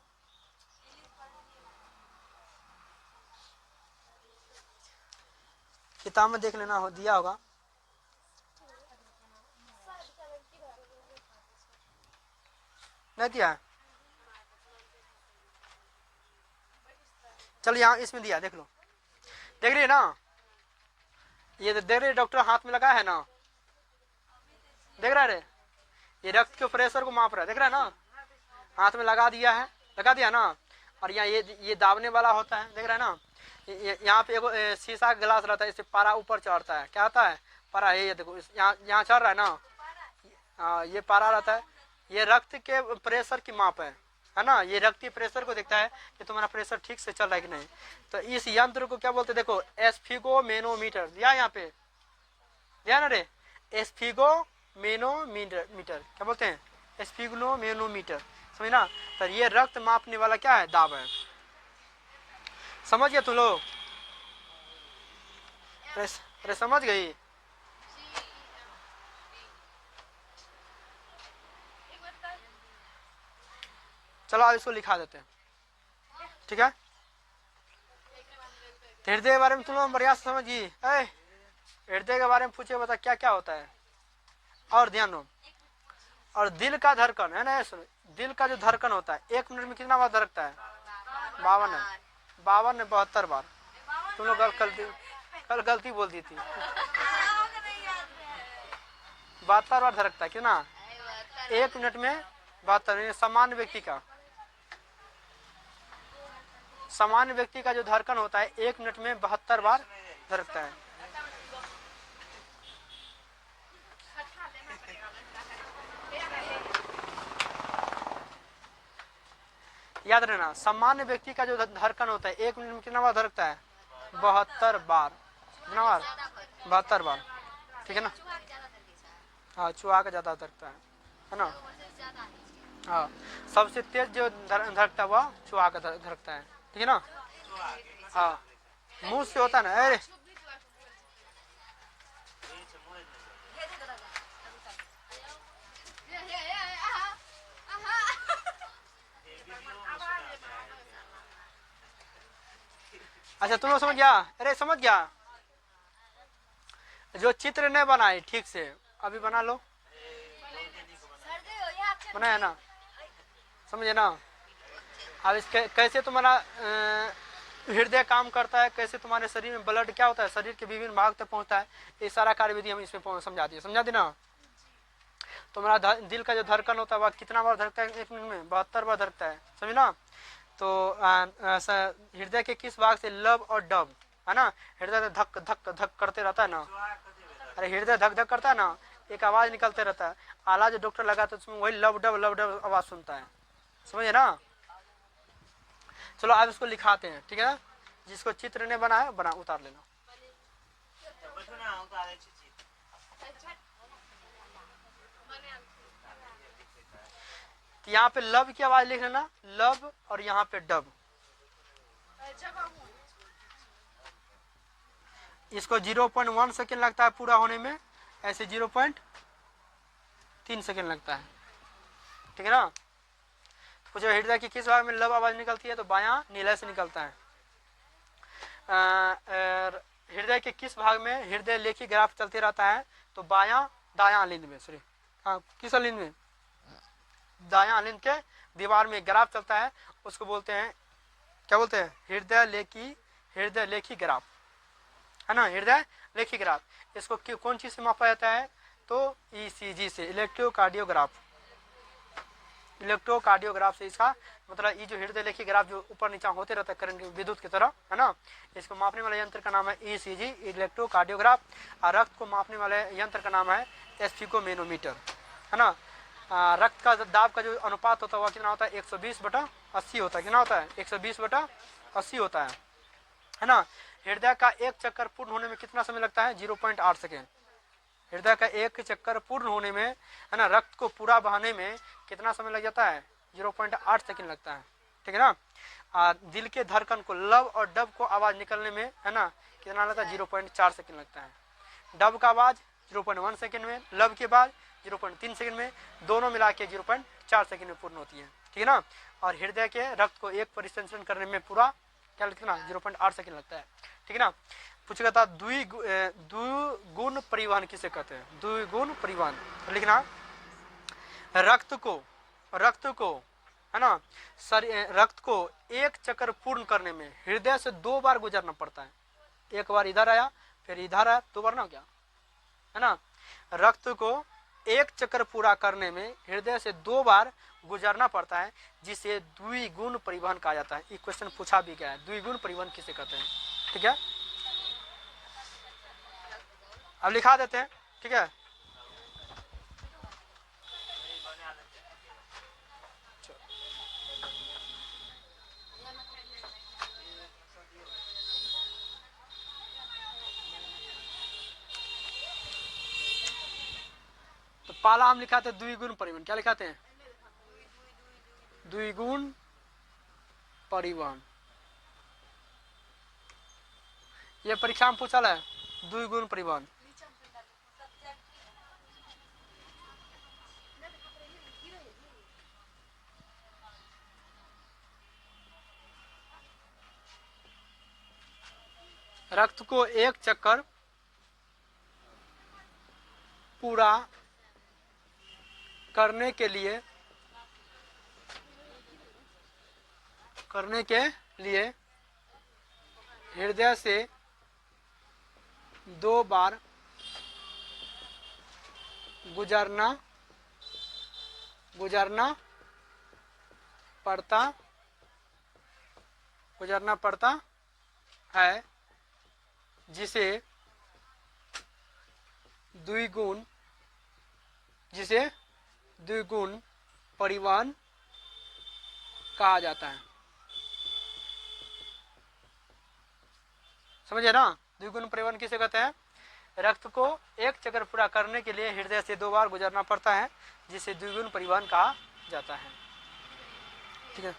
किताब में देख लेना, हो दिया होगा। नहीं दिया, चलो यहाँ इसमें दिया, देख लो, देख रही है ना, ये देख रही डॉक्टर हाथ में लगा है ना, देख रहा है रे, ये रक्त के प्रेशर को माप रहा है, देख रहा है ना, हाथ में लगा दिया है, लगा दिया ना। और यहाँ ये दाबने वाला होता है, देख रहा है ना, यहाँ पे एक शीशा का गिलास रहता है, इससे पारा ऊपर चढ़ता है, क्या होता है, पारा, ये देखो यहाँ चढ़ रहा है ना, हाँ ये पारा रहता है, ये रक्त के प्रेशर की माप है ना, ये रक्त के प्रेशर को देखता है कि तुम्हारा प्रेशर ठीक से चल रहा है कि नहीं। तो इस यंत्र को क्या बोलते हैं, देखो एस्फिगोमेनोमीटर दिया यहाँ पे, दिया ना रे, एस्फिगोमेनोमीटर, क्या बोलते हैं, एस्फिगोमेनोमीटर, समझना। तो ये रक्त मापने वाला क्या है, दाब है। समझ गए तुम लोग, अरे समझ गई। चलो अब इसको लिखा देते हैं, ठीक है। हृदय के बारे में तुम लोग बढ़िया समझ गई, हृदय के बारे में पूछे बता क्या क्या होता है, और ध्यान दो। और दिल का धड़कन है ना, सुनो, दिल का जो धड़कन होता है 1 मिनट में कितना बार धड़कता है, 52 ने 72 बार। तुम लोग कल गलती बोल दी थी, 72 बार धड़कता है, कितना, 1 मिनट में 72। सामान्य व्यक्ति का जो धड़कन होता है 1 मिनट में 72 बार धड़कता है। याद रहना, सामान्य व्यक्ति का जो धड़कन होता है 1 मिनट में कितना बार धड़कता है, 72 बार, कितना बार? 72 बार, ठीक है ना। हाँ, चूहा का ज़्यादा धड़कता है ना। हाँ, सबसे तेज जो धड़कता है वह चूहा का धड़कता है, ठीक है ना। हाँ, मुंह से होता है ना। अरे अच्छा, तुम लोग समझ गया? अरे समझ गया? जो चित्र नहीं बनाए ठीक से अभी बना लो, बनाया ना, समझे ना। अब इसके कैसे तुम्हारा हृदय काम करता है, कैसे तुम्हारे शरीर में ब्लड क्या होता है, शरीर के विभिन्न भाग तक पहुंचता है, ये सारा कार्यविधि हम इसमें समझा दिए, समझा दी ना। तुम्हारा दिल का जो धड़कन होता है वह कितना बार धड़कता है एक मिनट में? 72 बार धड़कता है, समझ ना। तो हृदय के किस भाग से? लब और डब, है ना। हृदय धक धक धक करते रहता है ना। अरे हृदय धक धक करता है ना, एक आवाज निकलते रहता है, आला जो डॉक्टर लगा तो उसमें वही लब डब आवाज सुनता है, समझे ना। चलो आप इसको लिखाते हैं, ठीक है। जिसको चित्र ने बनाया बना उतार लेना। तो यहाँ पे लब की आवाज लिख लेना, लब, और यहाँ पे डब। इसको 0.1 सेकेंड लगता है पूरा होने में, ऐसे 0.3 सेकेंड लगता है, ठीक है ना। तो जो हृदय की किस भाग में लब आवाज निकलती है? तो बायां नीले से निकलता है। हृदय के किस भाग में हृदय लेखी ग्राफ चलते रहता है? तो बायां दायां अलिंद में, सॉरी, हाँ, किस अलिंद में? दायां अलिंद के दीवार में ग्राफ चलता है, उसको बोलते हैं, क्या बोलते हैं? हृदय लेखी ग्राफ, है ना, हृदय लेखी ग्राफ। इसको कौन चीज से मापा जाता है? तो ईसीजी से, इलेक्ट्रोकार्डियोग्राफ से इसका मतलब ये जो हृदय लेखी ग्राफ जो ऊपर नीचे होते रहता है करंट विद्युत की तरह, है ना, इसको मापने वाले यंत्र का नाम है ईसीजी, इलेक्ट्रोकार्डियोग्राफ। और रक्त को मापने वाले यंत्र का नाम है एस्फिगोमेनोमीटर, है ना। रक्त का दाब का जो अनुपात होता है वह कितना होता है? 120/80 होता है। कितना होता है? 120/80 होता है ना। हृदय का एक चक्कर पूर्ण होने में कितना समय लगता है? 0.8 सेकेंड। हृदय का एक चक्कर पूर्ण होने में, है ना, रक्त को पूरा बहाने में कितना समय लग जाता है? 0.8 सेकेंड लगता है, ठीक है ना। दिल के धड़कन को, लब और डब को आवाज निकलने में, है ना, कितना लगता है? 0.4 सेकेंड लगता है। डब का आवाज 0.1 सेकेंड में, लब के बाद 0.3 सेकेंड में, दोनों मिला के 0.4 सेकेंड में पूर्ण होती है, ठीक है ना। और हृदय के रक्त को एक परिसंचरण करने में पूरा क्या लगता है? 0.8 सेकेंड लगता है, ठीक है ना। पूछेगा था द्विगुण परिवहन किसे कहते हैं? द्विगुण परिवहन लिखना। रक्त को, है ना, रक्त को एक चक्कर पूर्ण करने में हृदय से 2 बार गुजरना पड़ता है। एक बार इधर आया, फिर इधर आया, 2 बार ना हो गया, है ना। रक्त को एक चक्कर पूरा करने में हृदय से 2 बार गुजरना पड़ता है, जिसे द्विगुण परिवहन कहा जाता है। ये क्वेश्चन पूछा भी गया है, द्विगुण परिवहन किसे कहते हैं, ठीक है। अब लिखा देते हैं, ठीक है। तो पहला हम लिखाते हैं द्विगुण परिवहन। क्या लिखाते हैं? द्विगुण परिवहन। ये परीक्षा में पूछा है, द्विगुण परिवहन। रक्त को एक चक्कर पूरा करने के लिए हृदय से 2 बार गुजरना पड़ता है, जिसे द्विगुण परिवहन कहा जाता है, समझे ना। द्विगुण परिवहन किसे कहते हैं? रक्त को एक चक्कर पूरा करने के लिए हृदय से 2 बार गुजरना पड़ता है, जिसे द्विगुण परिवहन कहा जाता है। ठीक है।